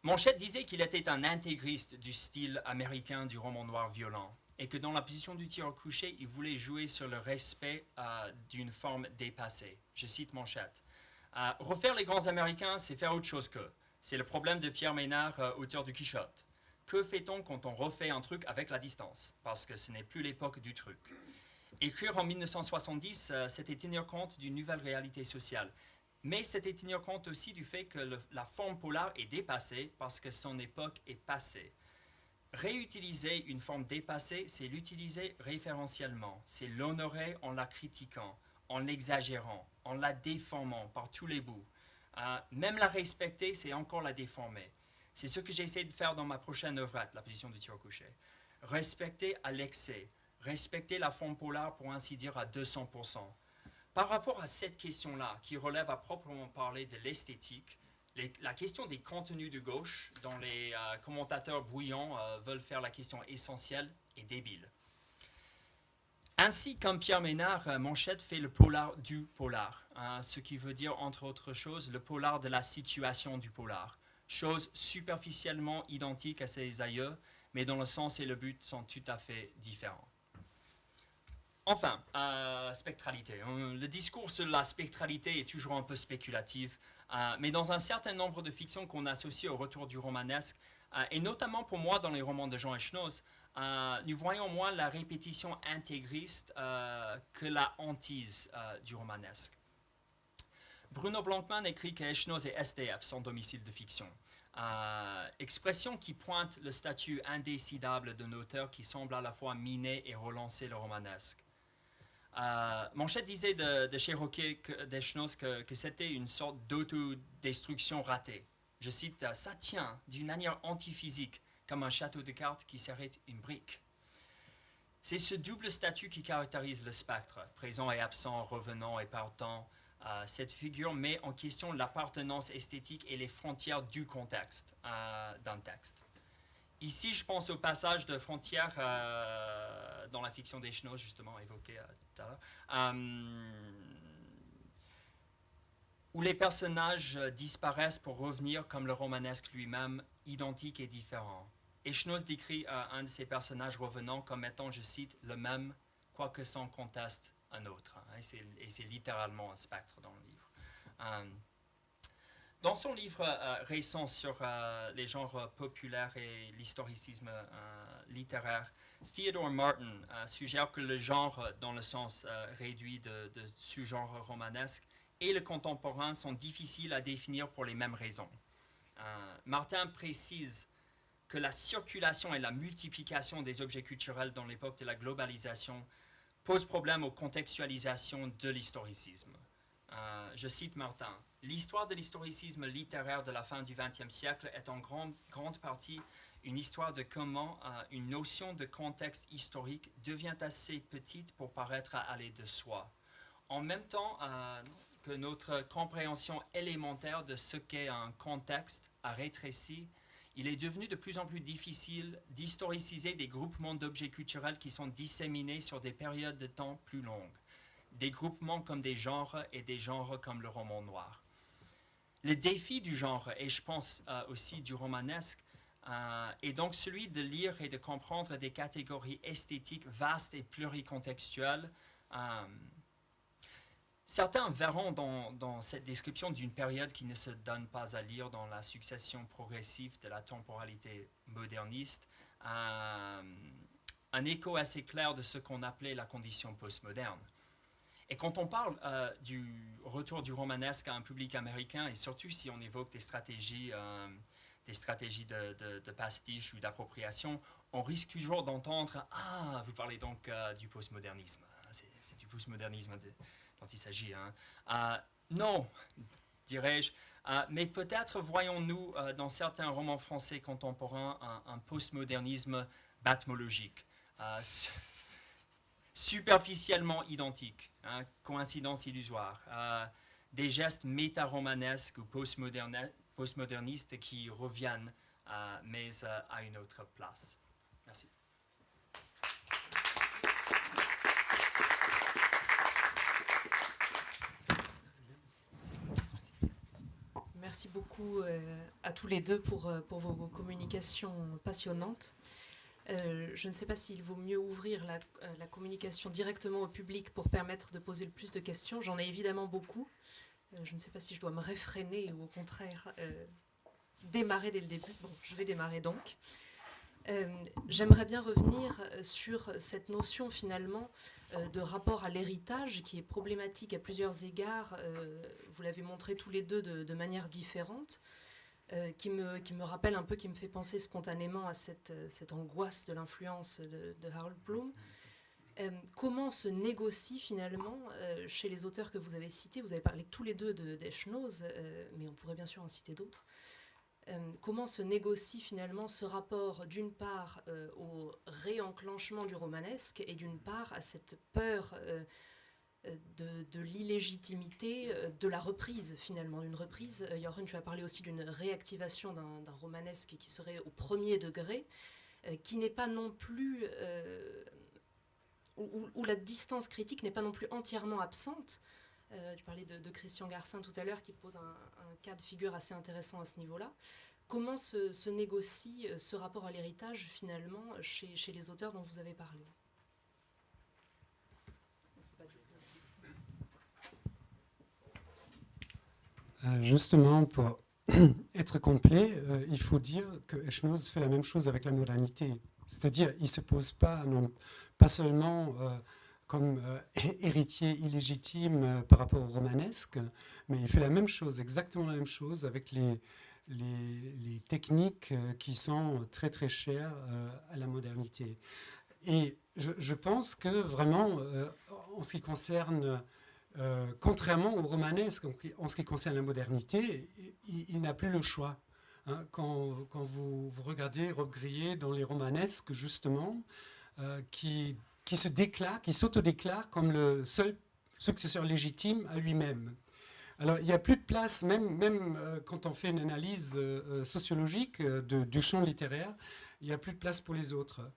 Manchette disait qu'il était un intégriste du style américain du roman noir violent et que dans la position du tireur couché, il voulait jouer sur le respect d'une forme dépassée. Je cite Manchette. Refaire les grands Américains, c'est faire autre chose qu'eux. C'est le problème de Pierre Ménard, auteur du Quichotte. Que fait-on quand on refait un truc avec la distance? Parce que ce n'est plus l'époque du truc. Écrire en 1970, c'était tenir compte d'une nouvelle réalité sociale. Mais c'était tenir compte aussi du fait que la forme polar est dépassée parce que son époque est passée. Réutiliser une forme dépassée, c'est l'utiliser référentiellement, c'est l'honorer en la critiquant, en l'exagérant, en la déformant par tous les bouts. Même la respecter, c'est encore la déformer. C'est ce que j'essaie de faire dans ma prochaine œuvrette, la position du tir au coucher. Respecter à l'excès, respecter la forme polaire pour ainsi dire à 200%. Par rapport à cette question-là, qui relève à proprement parler de l'esthétique, la question des contenus de gauche, dont les commentateurs bruyants veulent faire la question essentielle, est débile. Ainsi, comme Pierre Ménard, Manchette fait le polar du polar, ce qui veut dire, entre autres choses, le polar de la situation du polar. Chose superficiellement identique à ses aïeux, mais dont le sens et le but sont tout à fait différents. Enfin, spectralité. Le discours sur la spectralité est toujours un peu spéculatif, mais dans un certain nombre de fictions qu'on associe au retour du romanesque, et notamment pour moi dans les romans de Jean Echenoz, nous voyons moins la répétition intégriste que la hantise du romanesque. Bruno Blankmann écrit que Echenoz est SDF, son domicile de fiction. Expression qui pointe le statut indécidable d'un auteur qui semble à la fois miner et relancer le romanesque. Manchette disait de Cherokee d'Echenoz que c'était une sorte d'autodestruction ratée. Je cite, « Ça tient d'une manière antiphysique, comme un château de cartes qui serait une brique. » C'est ce double statut qui caractérise le spectre, présent et absent, revenant et partant. Cette figure met en question l'appartenance esthétique et les frontières du contexte d'un texte. Ici, je pense au passage de frontières dans la fiction d'Echenoz, justement évoqué tout à l'heure, où les personnages disparaissent pour revenir comme le romanesque lui-même, identique et différent. Echenoz décrit un de ses personnages revenant comme étant, je cite, le même, quoique sans conteste, un autre. Et c'est littéralement un spectre dans le livre. Dans son livre récent sur les genres populaires et l'historicisme littéraire, Theodore Martin suggère que le genre, dans le sens réduit de sous-genre romanesque, et le contemporain sont difficiles à définir pour les mêmes raisons. Martin précise que la circulation et la multiplication des objets culturels dans l'époque de la globalisation posent problème aux contextualisations de l'historicisme. Je cite Martin, « L'histoire de l'historicisme littéraire de la fin du XXe siècle est en grande partie une histoire de comment une notion de contexte historique devient assez petite pour paraître aller de soi. En même temps que notre compréhension élémentaire de ce qu'est un contexte a rétréci, il est devenu de plus en plus difficile d'historiciser des groupements d'objets culturels qui sont disséminés sur des périodes de temps plus longues. Des groupements comme des genres et des genres comme le roman noir. Le défi du genre, et je pense aussi du romanesque, est donc celui de lire et de comprendre des catégories esthétiques vastes et pluricontextuelles. Certains verront dans cette description d'une période qui ne se donne pas à lire dans la succession progressive de la temporalité moderniste, un écho assez clair de ce qu'on appelait la condition postmoderne. Et quand on parle du retour du romanesque à un public américain, et surtout si on évoque des stratégies de pastiche ou d'appropriation, on risque toujours d'entendre « Ah, vous parlez donc du postmodernisme. C'est du postmodernisme dont il s'agit. Non, dirais-je, mais peut-être voyons-nous dans certains romans français contemporains un postmodernisme batmologique. Superficiellement identique, coïncidence illusoire, des gestes métaromanesques ou postmodernistes qui reviennent, mais à une autre place. Merci. Merci beaucoup à tous les deux pour vos communications passionnantes. Je ne sais pas s'il vaut mieux ouvrir la communication directement au public pour permettre de poser le plus de questions. J'en ai évidemment beaucoup. Je ne sais pas si je dois me réfréner ou au contraire démarrer dès le début. Bon, je vais démarrer donc. J'aimerais bien revenir sur cette notion finalement de rapport à l'héritage qui est problématique à plusieurs égards. Vous l'avez montré tous les deux de manière différente. Qui me rappelle un peu, qui me fait penser spontanément à cette angoisse de l'influence de Harold Bloom. Comment se négocie finalement chez les auteurs que vous avez cités, vous avez parlé tous les deux d'Eschnoz, mais on pourrait bien sûr en citer d'autres. Comment se négocie finalement ce rapport d'une part au réenclenchement du romanesque et d'une part à cette peur de l'illégitimité de la reprise finalement, d'une reprise. Jorun, tu as parlé aussi d'une réactivation d'un romanesque qui serait au premier degré, qui n'est pas non plus... où la distance critique n'est pas non plus entièrement absente. Tu parlais de Christian Garcin tout à l'heure, qui pose un cas de figure assez intéressant à ce niveau-là. Comment se négocie ce rapport à l'héritage, finalement, chez les auteurs dont vous avez parlé? Justement, pour être complet, il faut dire que Eschnoz fait la même chose avec la modernité. C'est-à-dire, il ne se pose pas, non, pas seulement comme héritier illégitime par rapport au romanesque, mais il fait la même chose, exactement la même chose avec les techniques qui sont très très chères à la modernité. Et je pense que vraiment, en ce qui concerne, contrairement au romanesque, en ce qui concerne la modernité, il n'a plus le choix. Hein, quand vous regardez Rob Grillet dans les romanesques, justement, qui s'autodéclare comme le seul successeur légitime à lui-même. Alors, il n'y a plus de place, même quand on fait une analyse sociologique du champ littéraire, il n'y a plus de place pour les autres.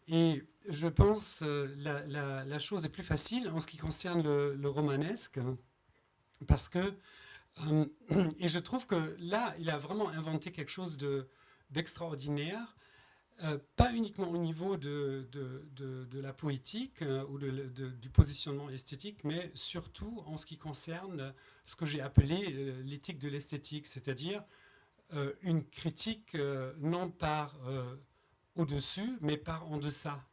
Et je pense la chose est plus facile en ce qui concerne le romanesque, parce que, et je trouve que là, il a vraiment inventé quelque chose d'extraordinaire, pas uniquement au niveau de la poétique ou du positionnement esthétique, mais surtout en ce qui concerne ce que j'ai appelé l'éthique de l'esthétique, c'est-à-dire une critique non par au-dessus, mais par en deçà.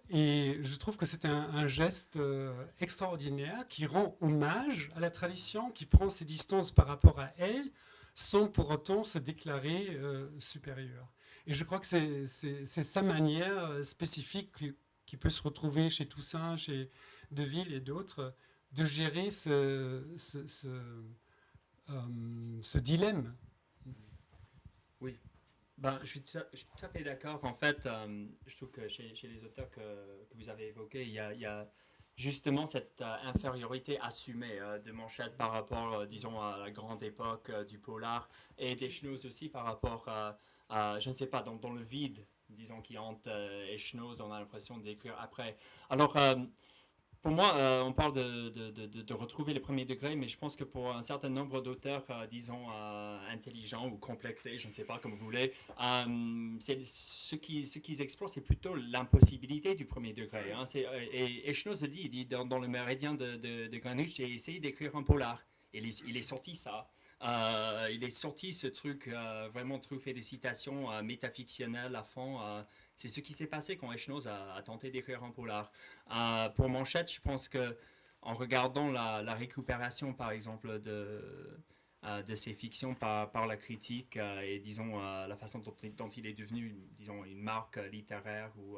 Et je trouve que c'est un geste extraordinaire qui rend hommage à la tradition, qui prend ses distances par rapport à elle, sans pour autant se déclarer supérieur. Et je crois que c'est sa manière spécifique qui peut se retrouver chez Toussaint, chez Deville et d'autres, de gérer ce dilemme. Oui. Ben, je suis tout à fait d'accord. En fait, je trouve que chez les auteurs que vous avez évoqués, il y a justement cette infériorité assumée de Manchette par rapport, disons, à la grande époque du polar, et d'Eschnoz aussi par rapport à, je ne sais pas, dans le vide, disons, qui hante Eschnoz, on a l'impression d'écrire après. Alors, pour moi, on parle de retrouver le premier degré, mais je pense que pour un certain nombre d'auteurs, disons, intelligents ou complexés, je ne sais pas comme vous voulez, ce qu'ils explorent, c'est plutôt l'impossibilité du premier degré. Hein. Et Eschnoz le dit, il dit dans le Méridien de Greenwich, j'ai essayé d'écrire un polar. Il est sorti ça. Il est sorti ce truc vraiment truffé des citations métafictionnelles à fond. C'est ce qui s'est passé quand Eschnoz a tenté d'écrire un polar. Pour Manchette, je pense que en regardant la récupération, par exemple, de ses fictions par la critique et, disons, la façon dont il est devenu, disons, une marque littéraire ou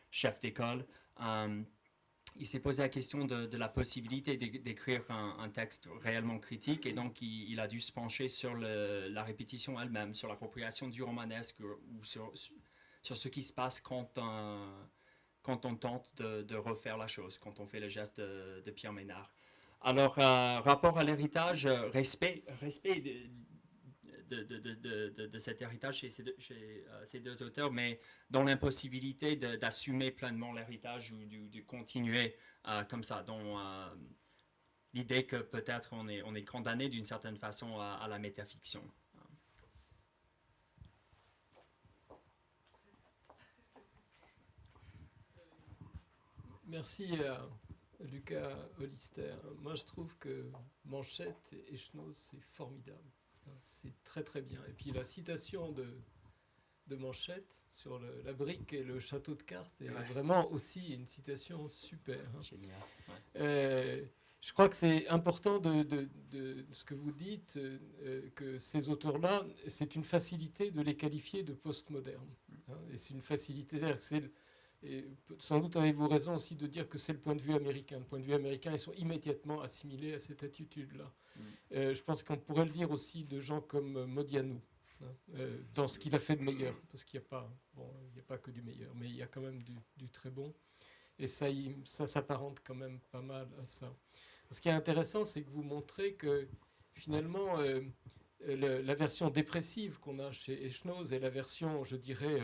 chef d'école, il s'est posé la question de la possibilité d'écrire un texte réellement critique, et donc il a dû se pencher sur la répétition elle-même, sur l'appropriation du romanesque ou sur ce qui se passe quand on tente de refaire la chose, quand on fait le geste de Pierre Ménard. Alors, rapport à l'héritage, respect de cet héritage chez ces deux auteurs, mais dans l'impossibilité d'assumer pleinement l'héritage ou de continuer comme ça, dans l'idée que peut-être on est condamné d'une certaine façon à la métafiction. Merci à Lucas Hollister. Moi, je trouve que Manchette et Eschnoz, c'est formidable. C'est très très bien. Et puis la citation de Manchette sur la brique et le château de cartes est vraiment aussi une citation super. Génial. Je crois que c'est important de ce que vous dites, que ces auteurs-là, c'est une facilité de les qualifier de postmodernes. Hein, et c'est une facilité, c'est-à-dire que Et sans doute avez-vous raison aussi de dire que c'est le point de vue américain. Le point de vue américain, ils sont immédiatement assimilés à cette attitude-là. Je pense qu'on pourrait le dire aussi de gens comme Modiano, dans ce qu'il a fait de meilleur, parce qu'il n'y a pas, bon, il n'y a pas que du meilleur, mais il y a quand même du très bon. Et ça s'apparente quand même pas mal à ça. Ce qui est intéressant, c'est que vous montrez que finalement, la version dépressive qu'on a chez Echnoz et la version, je dirais,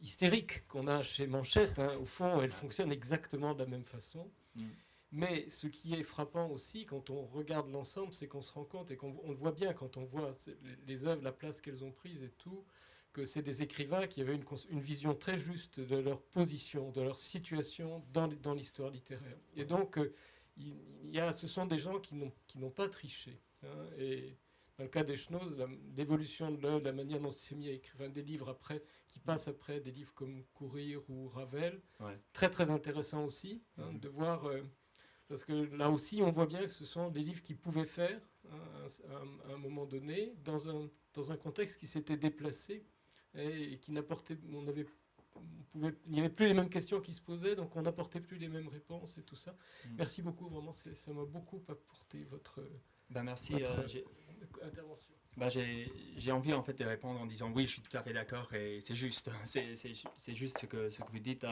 hystérique qu'on a chez Manchette, hein, au fond, elles fonctionnent exactement de la même façon. Mais ce qui est frappant aussi, quand on regarde l'ensemble, c'est qu'on se rend compte, et qu'on le voit bien quand on voit les œuvres, la place qu'elles ont prise et tout, que c'est des écrivains qui avaient une vision très juste de leur position, de leur situation dans l'histoire littéraire. Et donc, ce sont des gens qui n'ont pas triché. Hein, et dans le cas d'Echnoz, l'évolution de l'œuvre, la manière dont il s'est mis à écrire des livres après, qui passent après des livres comme Courir ou Ravel, c'est très très intéressant aussi de voir, parce que là aussi on voit bien que ce sont des livres qu'il pouvait faire à un moment donné, dans un contexte qui s'était déplacé et qui n'apportait, il n'y avait plus les mêmes questions qui se posaient, donc on n'apportait plus les mêmes réponses et tout ça. Merci beaucoup, vraiment, ça m'a beaucoup apporté votre, merci, intervention. J'ai envie en fait de répondre en disant oui, je suis tout à fait d'accord et c'est juste, c'est juste ce que vous dites.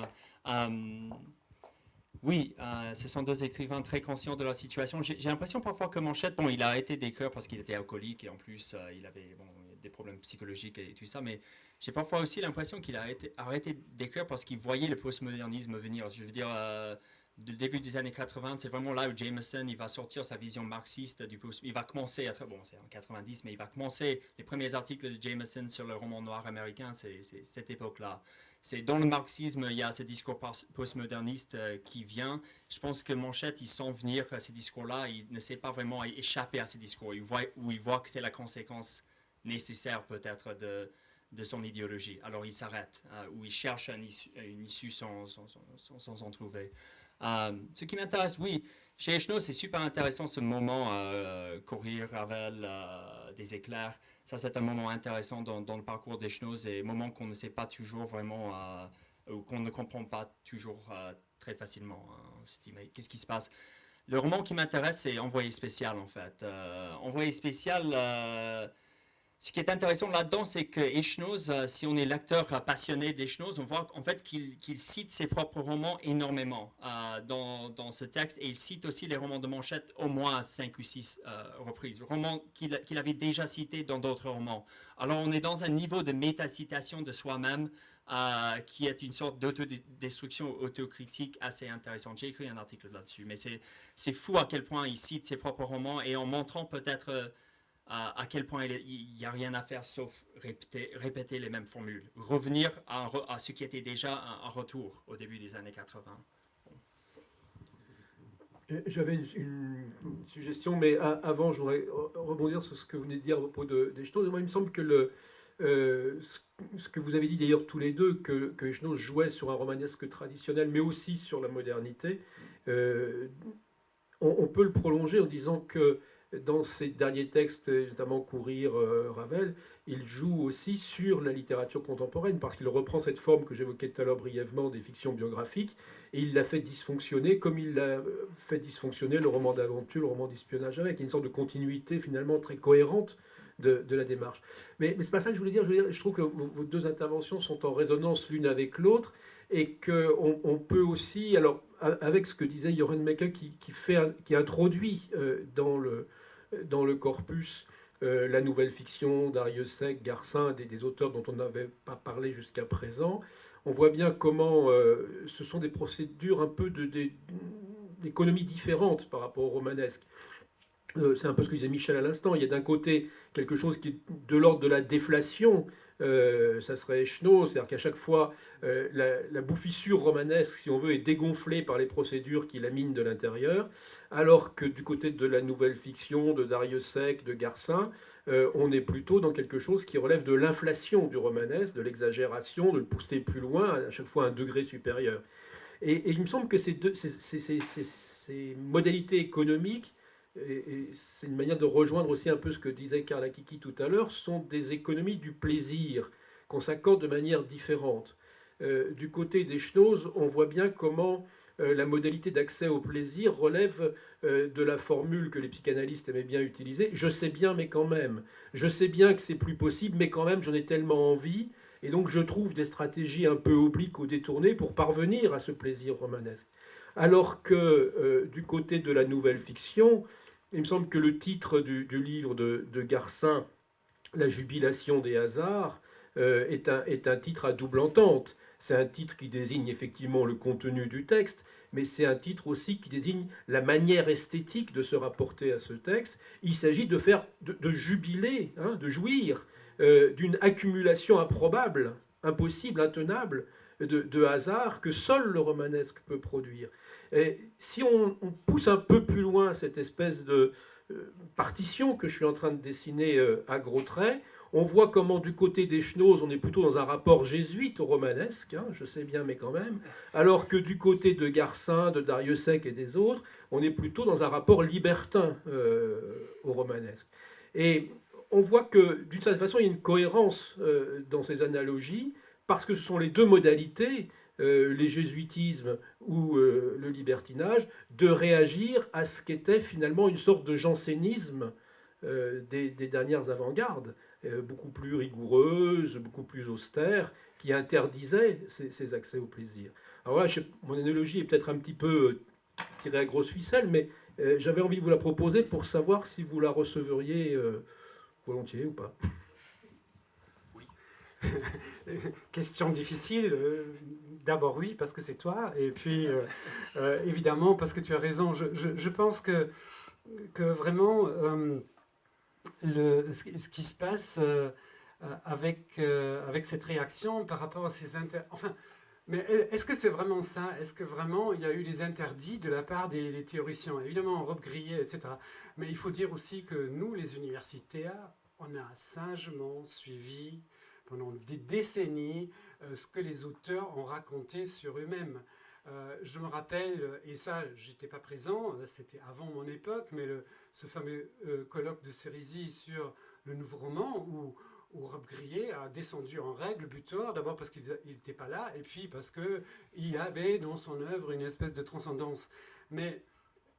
Oui, ce sont deux écrivains très conscients de leur situation. J'ai l'impression parfois que Manchette, bon, il a arrêté d'écrire parce qu'il était alcoolique et en plus il avait des problèmes psychologiques et tout ça, mais j'ai parfois aussi l'impression qu'il a arrêté d'écrire parce qu'il voyait le postmodernisme venir. Je veux dire, du début des années 80, c'est vraiment là où Jameson il va sortir sa vision marxiste du post. Il va commencer, bon, c'est en 90, mais il va commencer les premiers articles de Jameson sur le roman noir américain, c'est cette époque-là. C'est dans le marxisme, il y a ce discours postmoderniste qui vient. Je pense que Manchette, il sent venir ces discours-là, il ne sait pas vraiment échapper à ces discours. Il voit que c'est la conséquence nécessaire peut-être de son idéologie. Alors il s'arrête, ou il cherche une issue sans en trouver. Ce qui m'intéresse, oui, chez Echnoz, c'est super intéressant ce moment, Courir, Ravel, des éclairs. Ça, c'est un moment intéressant dans le parcours d'Echnoz et un moment qu'on ne sait pas toujours vraiment, ou qu'on ne comprend pas toujours très facilement. On se dit, mais qu'est-ce qui se passe? Le roman qui m'intéresse, c'est Envoyé spécial, en fait. Envoyé spécial... Ce qui est intéressant là-dedans, c'est que Echnoz, si on est lecteur passionné d'Echnoz, on voit en fait qu'il cite ses propres romans énormément dans ce texte, et il cite aussi les romans de Manchette au moins à 5 ou 6 reprises, romans qu'il avait déjà cités dans d'autres romans. Alors on est dans un niveau de métacitation de soi-même qui est une sorte d'autodestruction autocritique assez intéressante. J'ai écrit un article là-dessus, mais c'est fou à quel point il cite ses propres romans, et en montrant peut-être... à quel point il n'y a rien à faire sauf répéter les mêmes formules. Revenir à ce qui était déjà un retour au début des années 80. J'avais une suggestion, mais avant, je voudrais rebondir sur ce que vous venez de dire à propos d'Echnoz. Moi, il me semble que ce que vous avez dit d'ailleurs tous les deux, que Echnoz jouait sur un romanesque traditionnel, mais aussi sur la modernité, on peut le prolonger en disant que dans ses derniers textes, notamment Courir, Ravel, il joue aussi sur la littérature contemporaine, parce qu'il reprend cette forme que j'évoquais tout à l'heure brièvement des fictions biographiques, et il l'a fait dysfonctionner comme il l'a fait dysfonctionner le roman d'aventure, le roman d'espionnage avec. Il y a une sorte de continuité finalement très cohérente de la démarche. Mais c'est pas ça que je voulais dire. Je trouve que vos deux interventions sont en résonance l'une avec l'autre, et qu'on peut aussi, alors avec ce que disait Joran Mecke qui introduit dans le corpus la nouvelle fiction d'Arius Sec, Garcin, des auteurs dont on n'avait pas parlé jusqu'à présent, on voit bien comment ce sont des procédures un peu d'économie différentes par rapport au romanesque. C'est un peu ce que disait Michel à l'instant. Il y a d'un côté quelque chose qui est de l'ordre de la déflation, ça serait Echnoz, c'est-à-dire qu'à chaque fois, la bouffissure romanesque, si on veut, est dégonflée par les procédures qui laminent de l'intérieur, alors que du côté de la nouvelle fiction, de Darius Sec, de Garcin, on est plutôt dans quelque chose qui relève de l'inflation du romanesque, de l'exagération, de le pousser plus loin, à chaque fois à un degré supérieur. Et il me semble que ces modalités économiques, et c'est une manière de rejoindre aussi un peu ce que disait Karl Akiki tout à l'heure, sont des économies du plaisir qu'on s'accorde de manière différente. Du côté des Schnoz, on voit bien comment la modalité d'accès au plaisir relève de la formule que les psychanalystes aimaient bien utiliser. Je sais bien, mais quand même. Je sais bien que c'est plus possible, mais quand même, j'en ai tellement envie. Et donc, je trouve des stratégies un peu obliques ou détournées pour parvenir à ce plaisir romanesque. Alors que du côté de la nouvelle fiction, il me semble que le titre du livre de Garcin, La jubilation des hasards, est un titre à double entente. C'est un titre qui désigne effectivement le contenu du texte, mais c'est un titre aussi qui désigne la manière esthétique de se rapporter à ce texte. Il s'agit de jubiler, hein, de jouir d'une accumulation improbable, impossible, intenable de hasard que seul le romanesque peut produire. Et si on pousse un peu plus loin cette espèce de partition que je suis en train de dessiner à gros traits, on voit comment du côté des Schnoz, on est plutôt dans un rapport jésuite au romanesque, hein, je sais bien, mais quand même, alors que du côté de Garcin, de Dariussec et des autres, on est plutôt dans un rapport libertin au romanesque. Et on voit que d'une certaine façon, il y a une cohérence dans ces analogies, parce que ce sont les deux modalités, les jésuitismes ou le libertinage, de réagir à ce qu'était finalement une sorte de jansénisme des dernières avant-gardes, beaucoup plus rigoureuse, beaucoup plus austère, qui interdisait ces accès au plaisir. Alors voilà, mon analogie est peut-être un petit peu tirée à grosse ficelle, mais j'avais envie de vous la proposer pour savoir si vous la receveriez volontiers ou pas. Oui. Question difficile. D'abord oui, parce que c'est toi, et puis évidemment parce que tu as raison. Je pense que vraiment ce qui se passe avec cette réaction par rapport à ces enfin, mais est-ce que c'est vraiment ça? Est-ce que vraiment il y a eu des interdits de la part des théoriciens? Évidemment, Rob Grillet, etc. Mais il faut dire aussi que nous, les universitaires, on a sagement suivi pendant des décennies ce que les auteurs ont raconté sur eux-mêmes. Je me rappelle, et ça, j'étais pas présent, c'était avant mon époque, mais ce fameux colloque de Cerisy sur le nouveau roman où Rob Grillet a descendu en règle butor, d'abord parce qu'il n'était pas là, et puis parce qu'il y avait dans son œuvre une espèce de transcendance. Mais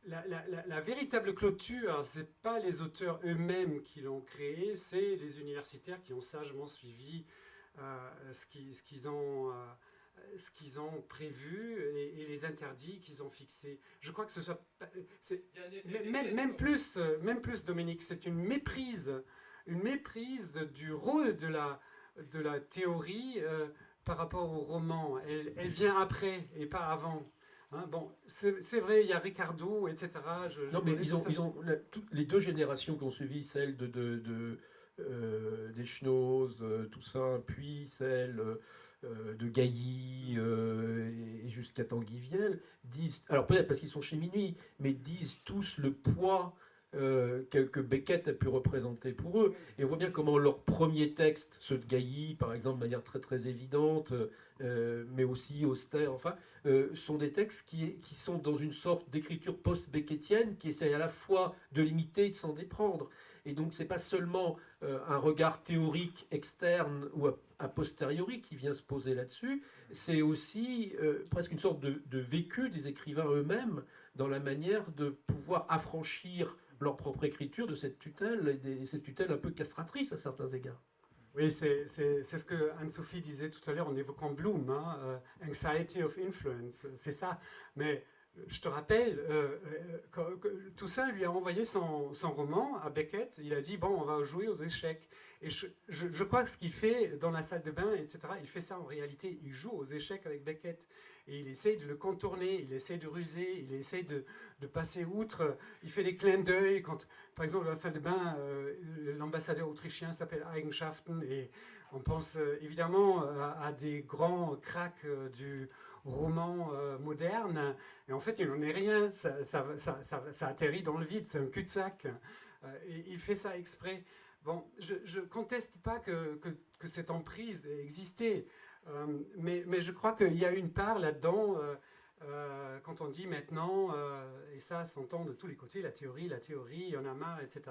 la véritable clôture, ce n'est pas les auteurs eux-mêmes qui l'ont créée, c'est les universitaires qui ont sagement suivi ce qu'ils ont prévu et les interdits qu'ils ont fixés. Je crois que ce soit... Même plus, Dominique, c'est une méprise du rôle de la théorie par rapport au roman. Elle vient après et pas avant. Hein, bon, c'est vrai, il y a Ricardo, etc. Non, mais les deux générations qui ont suivi, celle des Schnoz, Toussaint, puis celle de Gailly et jusqu'à Tanguy Viel, disent, alors peut-être parce qu'ils sont chez Minuit, mais disent tous le poids que Beckett a pu représenter pour eux. Et on voit bien comment leurs premiers textes, ceux de Gailly, par exemple, de manière très très évidente, mais aussi austère, enfin, sont des textes qui sont dans une sorte d'écriture post-beckettienne qui essaye à la fois de l'imiter et de s'en déprendre. Et donc, c'est pas seulement un regard théorique externe ou a posteriori qui vient se poser là-dessus, c'est aussi presque une sorte de vécu des écrivains eux-mêmes dans la manière de pouvoir affranchir leur propre écriture de cette tutelle, et cette tutelle un peu castratrice à certains égards. Oui, c'est ce que Anne-Sophie disait tout à l'heure en évoquant Bloom, hein, Anxiety of Influence, c'est ça. Mais je te rappelle, Toussaint lui a envoyé son roman à Beckett, il a dit, bon, on va jouer aux échecs. Et je crois que ce qu'il fait dans la salle de bain, etc., il fait ça en réalité, il joue aux échecs avec Beckett. Et il essaie de le contourner, il essaie de ruser, il essaie de passer outre. Il fait des clins d'œil. Quand, par exemple, dans la salle de bain, l'ambassadeur autrichien s'appelle Eigenschaften. Et on pense évidemment à des grands cracks du roman moderne. Et en fait, il n'en est rien. Ça atterrit dans le vide. C'est un cul-de-sac. Et il fait ça exprès. Bon, je ne conteste pas que cette emprise ait existé. Mais je crois qu'il y a une part là-dedans, quand on dit maintenant, et ça s'entend de tous les côtés, la théorie, il y en a marre, etc.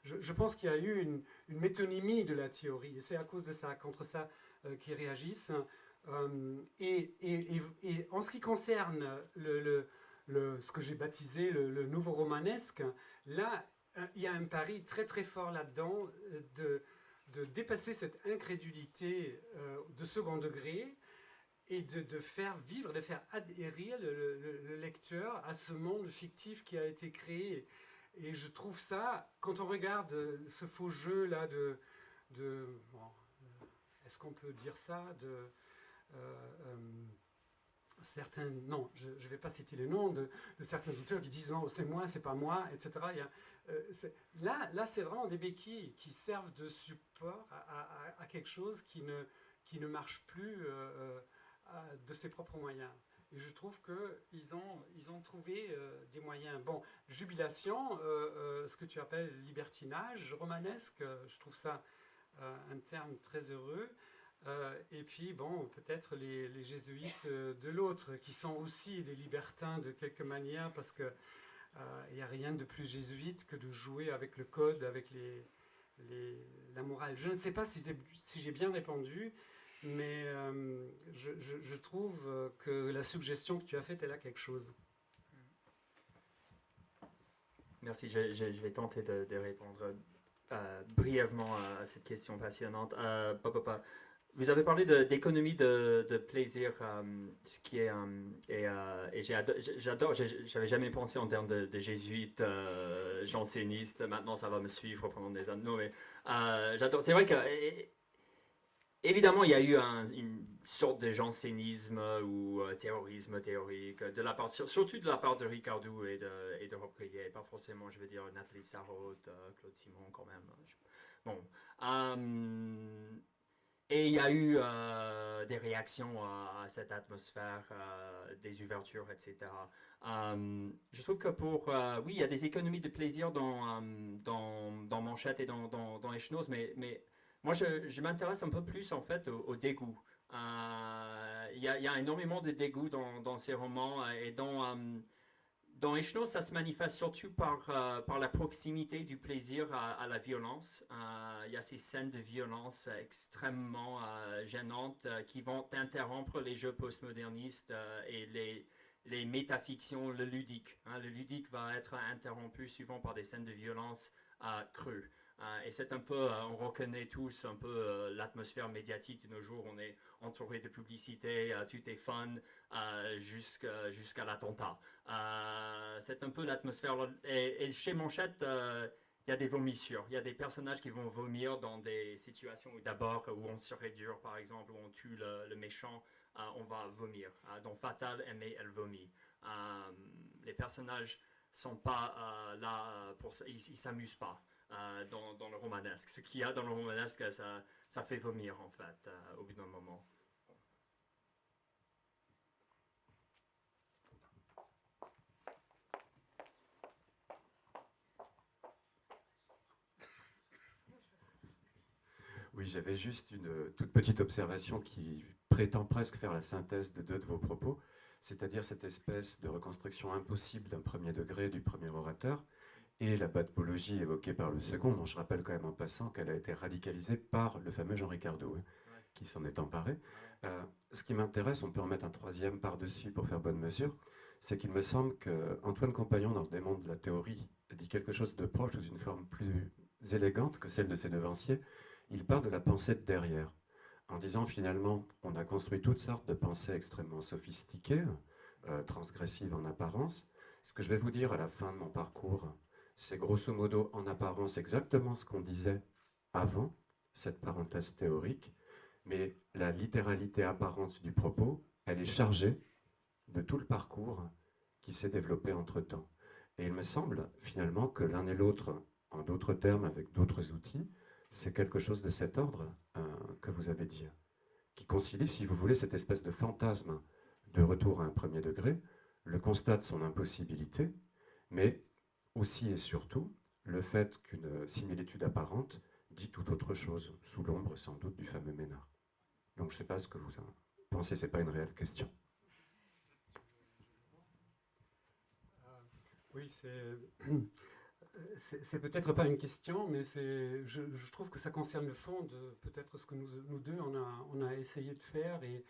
Je pense qu'il y a eu une métonymie de la théorie, et c'est à cause de ça, contre ça, qu'ils réagissent. Et en ce qui concerne ce que j'ai baptisé le nouveau romanesque, là, il y a un pari très très fort là-dedans de dépasser cette incrédulité de second degré et de faire vivre, de faire adhérer le lecteur à ce monde fictif qui a été créé. Et je trouve ça, quand on regarde ce faux jeu là bon, est-ce qu'on peut dire ça certains, non, je ne vais pas citer les noms de certains auteurs qui disent non, c'est moi, c'est pas moi, etc. Là, c'est vraiment des béquilles qui servent de support à quelque chose qui ne marche plus de ses propres moyens. Et je trouve qu'ils ont trouvé des moyens. Bon, jubilation, ce que tu appelles libertinage romanesque, je trouve ça un terme très heureux. Et puis, bon, peut-être les jésuites de l'autre, qui sont aussi des libertins de quelque manière, parce qu'il n'y a rien de plus jésuite que de jouer avec le code, avec la morale. Je ne sais pas si j'ai bien répondu, mais je trouve que la suggestion que tu as faite, elle a quelque chose. Merci, je vais tenter de répondre brièvement à cette question passionnante. Vous avez parlé d'économie de plaisir, ce qui est et j'adore. J'avais jamais pensé en termes de jésuite, janséniste. Maintenant, ça va me suivre pendant des années. Non, mais j'adore. C'est vrai que évidemment, il y a eu une sorte de jansénisme ou terrorisme théorique de la part, surtout de la part de Ricardou et de Robrier. Pas forcément, je veux dire Nathalie Sarraute, Claude Simon, quand même. Bon. Et il y a eu des réactions à cette atmosphère, des ouvertures, etc. Je trouve que oui, il y a des économies de plaisir dans Manchette et dans Echenoz, mais moi, je m'intéresse un peu plus, en fait, au dégoût. Il y a énormément de dégoût dans ces romans, et dans Echenoz, ça se manifeste surtout par la proximité du plaisir à la violence. Il y a ces scènes de violence extrêmement gênantes qui vont interrompre les jeux postmodernistes et les métafictions, le ludique. Le ludique va être interrompu souvent par des scènes de violence crues. Et c'est un peu, on reconnaît tous un peu l'atmosphère médiatique de nos jours. On est entouré de publicité, tout est fun jusqu'à l'attentat. C'est un peu l'atmosphère. Et chez Manchette, il y a des vomissures. Il y a des personnages qui vont vomir dans des situations où d'abord, où on serait dur, par exemple, où on tue le méchant, on va vomir. Dans Fatal, Aimée, elle vomit. Les personnages sont pas là pour ça, ils s'amusent pas. Dans le romanesque. Ce qu'il y a dans le romanesque, ça fait vomir, en fait, au bout d'un moment. Oui, j'avais juste une toute petite observation qui prétend presque faire la synthèse de deux de vos propos, c'est-à-dire cette espèce de reconstruction impossible d'un premier degré du premier orateur, et la pathologie évoquée par le second, dont je rappelle quand même en passant qu'elle a été radicalisée par le fameux Jean Ricardou, qui s'en est emparé. Ce qui m'intéresse, on peut en mettre un troisième par-dessus pour faire bonne mesure, c'est qu'il me semble qu'Antoine Compagnon, dans le démon de la théorie, dit quelque chose de proche, sous une forme plus élégante que celle de ses devanciers. Il part de la pensée de derrière, en disant finalement, on a construit toutes sortes de pensées extrêmement sophistiquées, transgressives en apparence. Ce que je vais vous dire à la fin de mon parcours, c'est grosso modo en apparence exactement ce qu'on disait avant cette parenthèse théorique, mais la littéralité apparente du propos, elle est chargée de tout le parcours qui s'est développé entre-temps. Et il me semble finalement que l'un et l'autre, en d'autres termes, avec d'autres outils, c'est quelque chose de cet ordre que vous avez dit, qui concilie, si vous voulez, cette espèce de fantasme de retour à un premier degré, le constat de son impossibilité, mais aussi et surtout le fait qu'une similitude apparente dit tout autre chose, sous l'ombre sans doute du fameux Ménard. Donc je ne sais pas ce que vous en pensez, ce n'est pas une réelle question. Oui, c'est peut-être pas une question, mais je trouve que ça concerne le fond de peut-être ce que nous deux on a essayé de faire, et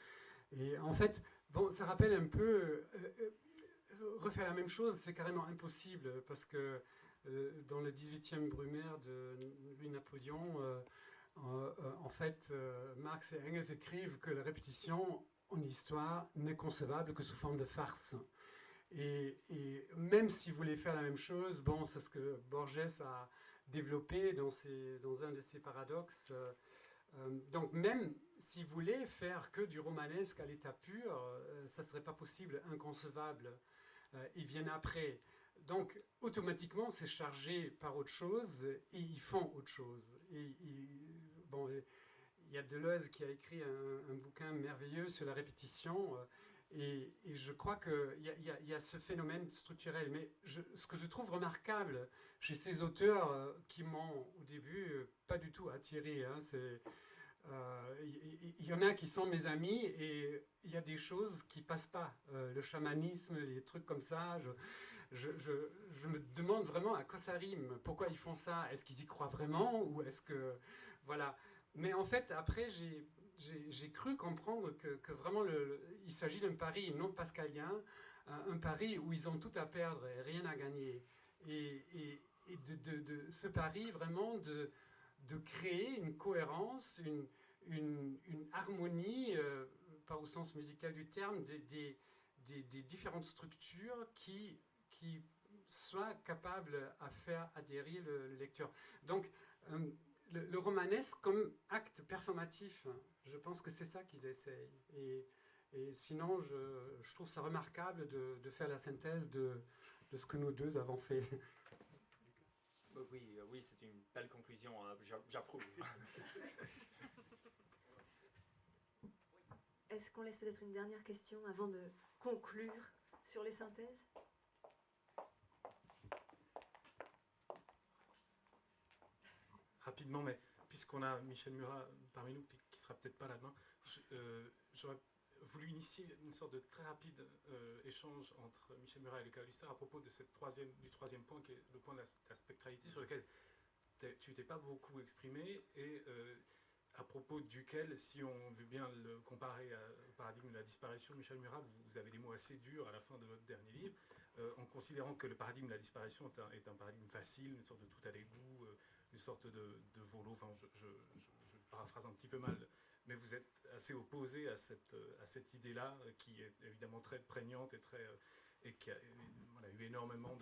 Et en fait, bon, ça rappelle un peu, refaire la même chose, c'est carrément impossible, parce que dans le 18e Brumaire de Louis-Napoléon, en fait, Marx et Engels écrivent que la répétition en histoire n'est concevable que sous forme de farce. Et même si vous voulez faire la même chose, bon, c'est ce que Borges a développé dans un de ses paradoxes. Donc même si vous voulez faire que du romanesque à l'état pur, ça ne serait pas possible, inconcevable. Ils viennent après. Donc automatiquement, c'est chargé par autre chose et ils font autre chose. Bon, il y a Deleuze qui a écrit un bouquin merveilleux sur la répétition. Et je crois qu'il y a ce phénomène structurel. Mais ce que je trouve remarquable chez ces auteurs qui m'ont au début pas du tout attiré, hein, il y en a qui sont mes amis et il y a des choses qui passent pas. Le chamanisme, les trucs comme ça, je me demande vraiment à quoi ça rime, pourquoi ils font ça, est-ce qu'ils y croient vraiment ou est-ce que... Voilà. Mais en fait, après, j'ai cru comprendre que vraiment il s'agit d'un pari non pascalien, un pari où ils ont tout à perdre et rien à gagner. Et de ce pari vraiment de créer une cohérence, une harmonie, pas au sens musical du terme, des différentes structures qui soient capables à faire adhérer le lecteur. Donc, le romanesque comme acte performatif, je pense que c'est ça qu'ils essayent. Et sinon, je trouve ça remarquable de faire la synthèse de ce que nous deux avons fait. Oui, c'est une belle conclusion, j'approuve. Est-ce qu'on laisse peut-être une dernière question avant de conclure sur les synthèses ? Rapidement, mais puisqu'on a Michel Murat parmi nous, qui sera peut-être pas là demain, j'aurais voulu initier une sorte de très rapide échange entre Michel Murat et Lucas Hollister à propos de du troisième point, qui est le point de la spectralité, sur lequel tu t'es pas beaucoup exprimé, et à propos duquel, si on veut bien le comparer au paradigme de la disparition, Michel Murat, vous avez des mots assez durs à la fin de votre dernier livre, en considérant que le paradigme de la disparition est un paradigme facile, une sorte de tout à l'égout, une sorte de volo, enfin je paraphrase un petit peu mal, mais vous êtes assez opposé à cette idée-là, qui est évidemment très prégnante et qui a eu énormément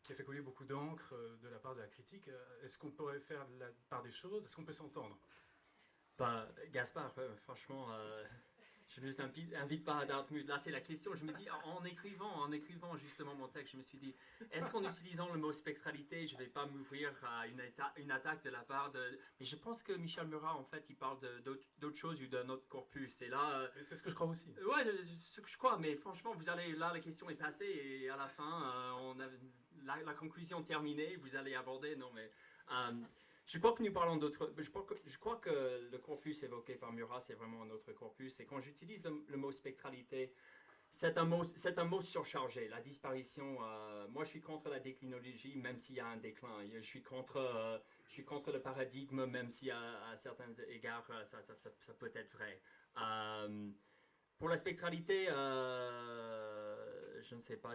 qui a fait couler beaucoup d'encre de la part de la critique. Est-ce qu'on pourrait faire de la part des choses? Est-ce qu'on peut s'entendre? Gaspard, franchement, je ne vous invite pas à Dartmouth. Là, c'est la question. Je me dis, en écrivant justement mon texte, je me suis dit, est-ce qu'en utilisant le mot spectralité, je ne vais pas m'ouvrir à une attaque de la part de... Mais je pense que Michel Murat, en fait, il parle d'autre chose ou d'un autre corpus. Et là... c'est ce que je crois aussi. Ouais, ce que je crois. Mais franchement, là, la question est passée et à la fin, on a la conclusion terminée. Vous allez aborder, non mais... je crois que nous parlons d'autres... Je crois que le corpus évoqué par Murat, c'est vraiment un autre corpus. Et quand j'utilise le mot spectralité, c'est un mot surchargé. La disparition, moi je suis contre la déclinologie, même s'il y a un déclin. Je suis contre le paradigme, même si à certains égards, ça peut être vrai. Pour la spectralité, je ne sais pas,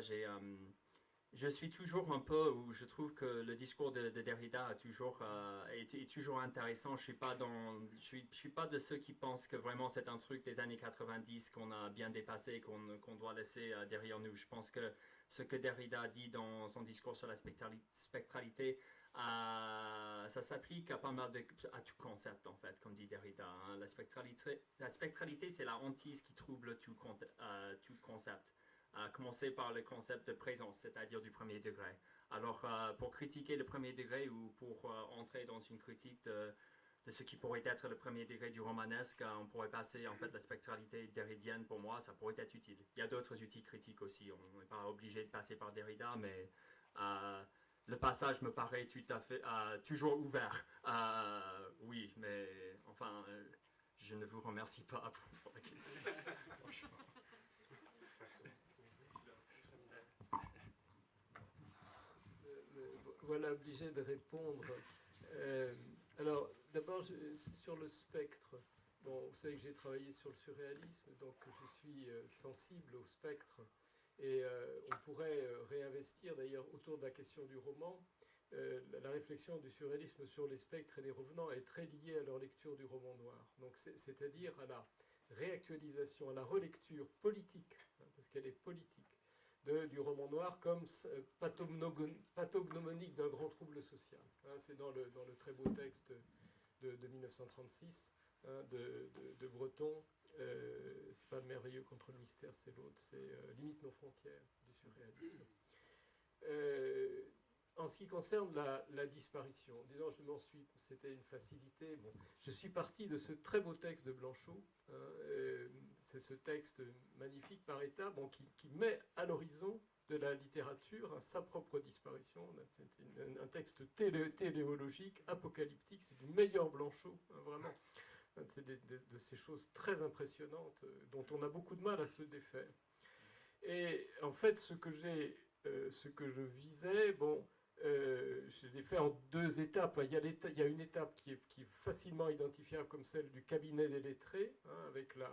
je suis toujours un peu où je trouve que le discours de Derrida est toujours intéressant. Je suis pas de ceux qui pensent que vraiment c'est un truc des années 90 qu'on a bien dépassé, qu'on doit laisser derrière nous. Je pense que ce que Derrida dit dans son discours sur la spectralité, ça s'applique à pas mal à tout concept en fait, comme dit Derrida. Hein. La spectralité, c'est la hantise qui trouble tout concept. À commencer par le concept de présence, c'est-à-dire du premier degré. Alors, pour critiquer le premier degré ou pour entrer dans une critique de ce qui pourrait être le premier degré du romanesque, on pourrait passer, en fait, la spectralité derridienne, pour moi, ça pourrait être utile. Il y a d'autres outils critiques aussi, on n'est pas obligé de passer par Derrida, mais le passage me paraît tout à fait toujours ouvert. Oui, mais enfin, je ne vous remercie pas pour la question. Franchement. Voilà, obligé de répondre. Alors, d'abord, sur le spectre, Bon, vous savez que j'ai travaillé sur le surréalisme, donc je suis sensible au spectre. Et on pourrait réinvestir d'ailleurs autour de la question du roman. La réflexion du surréalisme sur les spectres et les revenants est très liée à leur lecture du roman noir. Donc c'est-à-dire à la réactualisation, à la relecture politique, hein, parce qu'elle est politique, du roman noir comme pathognomonique d'un grand trouble social. Hein, c'est dans le très beau texte de 1936 hein, de Breton. C'est pas merveilleux contre le mystère, c'est l'autre, c'est Limite nos frontières du surréalisme. En ce qui concerne la disparition, disons, c'était une facilité. Bon, je suis parti de ce très beau texte de Blanchot. Hein, c'est ce texte magnifique par étapes, bon, qui met à l'horizon de la littérature hein, sa propre disparition. C'est un texte téléologique, apocalyptique. C'est du meilleur Blanchot, hein, vraiment. C'est de ces choses très impressionnantes dont on a beaucoup de mal à se défaire. Et en fait, ce que je visais, bon, je l'ai fait en 2 étapes. Il y a une étape qui est facilement identifiable comme celle du cabinet des lettrés, hein, avec la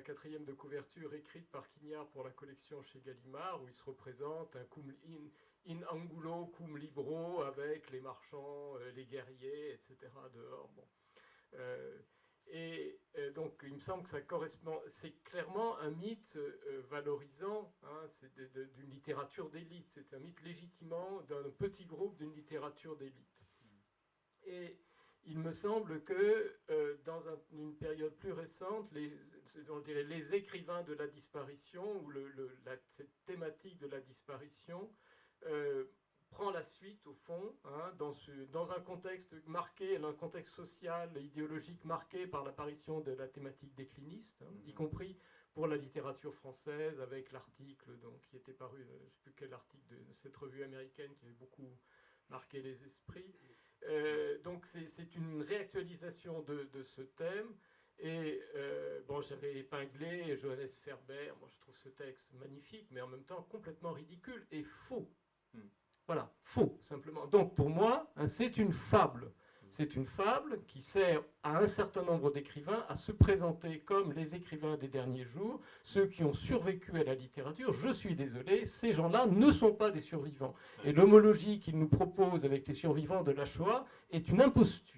4e de couverture écrite par Quignard pour la collection chez Gallimard, où il se représente un cum in angulo cum libro avec les marchands, les guerriers, etc. dehors. Bon. Donc, il me semble que ça correspond. C'est clairement un mythe valorisant, hein, c'est d'une littérature d'élite. C'est un mythe légitimant d'un petit groupe d'une littérature d'élite. Et il me semble que dans une période plus récente, les écrivains de la disparition, ou cette thématique de la disparition, prend la suite, au fond, hein, dans un contexte marqué, un contexte social et idéologique marqué par l'apparition de la thématique décliniste, hein, y compris pour la littérature française, avec l'article qui était paru, je ne sais plus quel article de cette revue américaine qui avait beaucoup marqué les esprits. Donc c'est une réactualisation de ce thème. Et bon, j'avais épinglé Johannes Ferber. Moi, je trouve ce texte magnifique, mais en même temps complètement ridicule et faux. Voilà, faux, simplement. Donc, pour moi, hein, c'est une fable. C'est une fable qui sert à un certain nombre d'écrivains à se présenter comme les écrivains des derniers jours, ceux qui ont survécu à la littérature. Je suis désolé, ces gens-là ne sont pas des survivants. Et l'homologie qu'ils nous proposent avec les survivants de la Shoah est une imposture.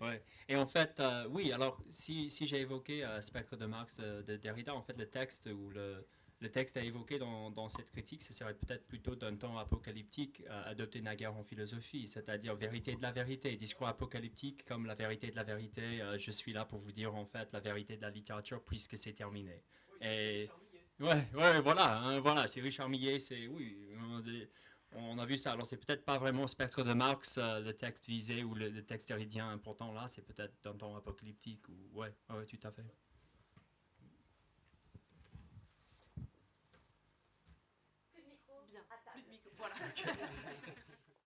Ouais. Et en fait, oui, alors si j'ai évoqué Spectre de Marx de Derrida, en fait le texte ou le texte à évoquer dans cette critique, ce serait peut-être plutôt d'un temps apocalyptique adopté naguère en philosophie, c'est-à-dire vérité de la vérité, discours apocalyptique comme la vérité de la vérité. Je suis là pour vous dire en fait la vérité de la littérature puisque c'est terminé. Et ouais, voilà, hein, voilà, c'est Richard Millet, c'est oui. On a vu ça. Alors, c'est peut-être pas vraiment Spectre de Marx, le texte visé, ou le texte derridien important là. C'est peut-être d'un temps apocalyptique. Ou... Ouais, tout à fait. Bien, plus de micro. Voilà.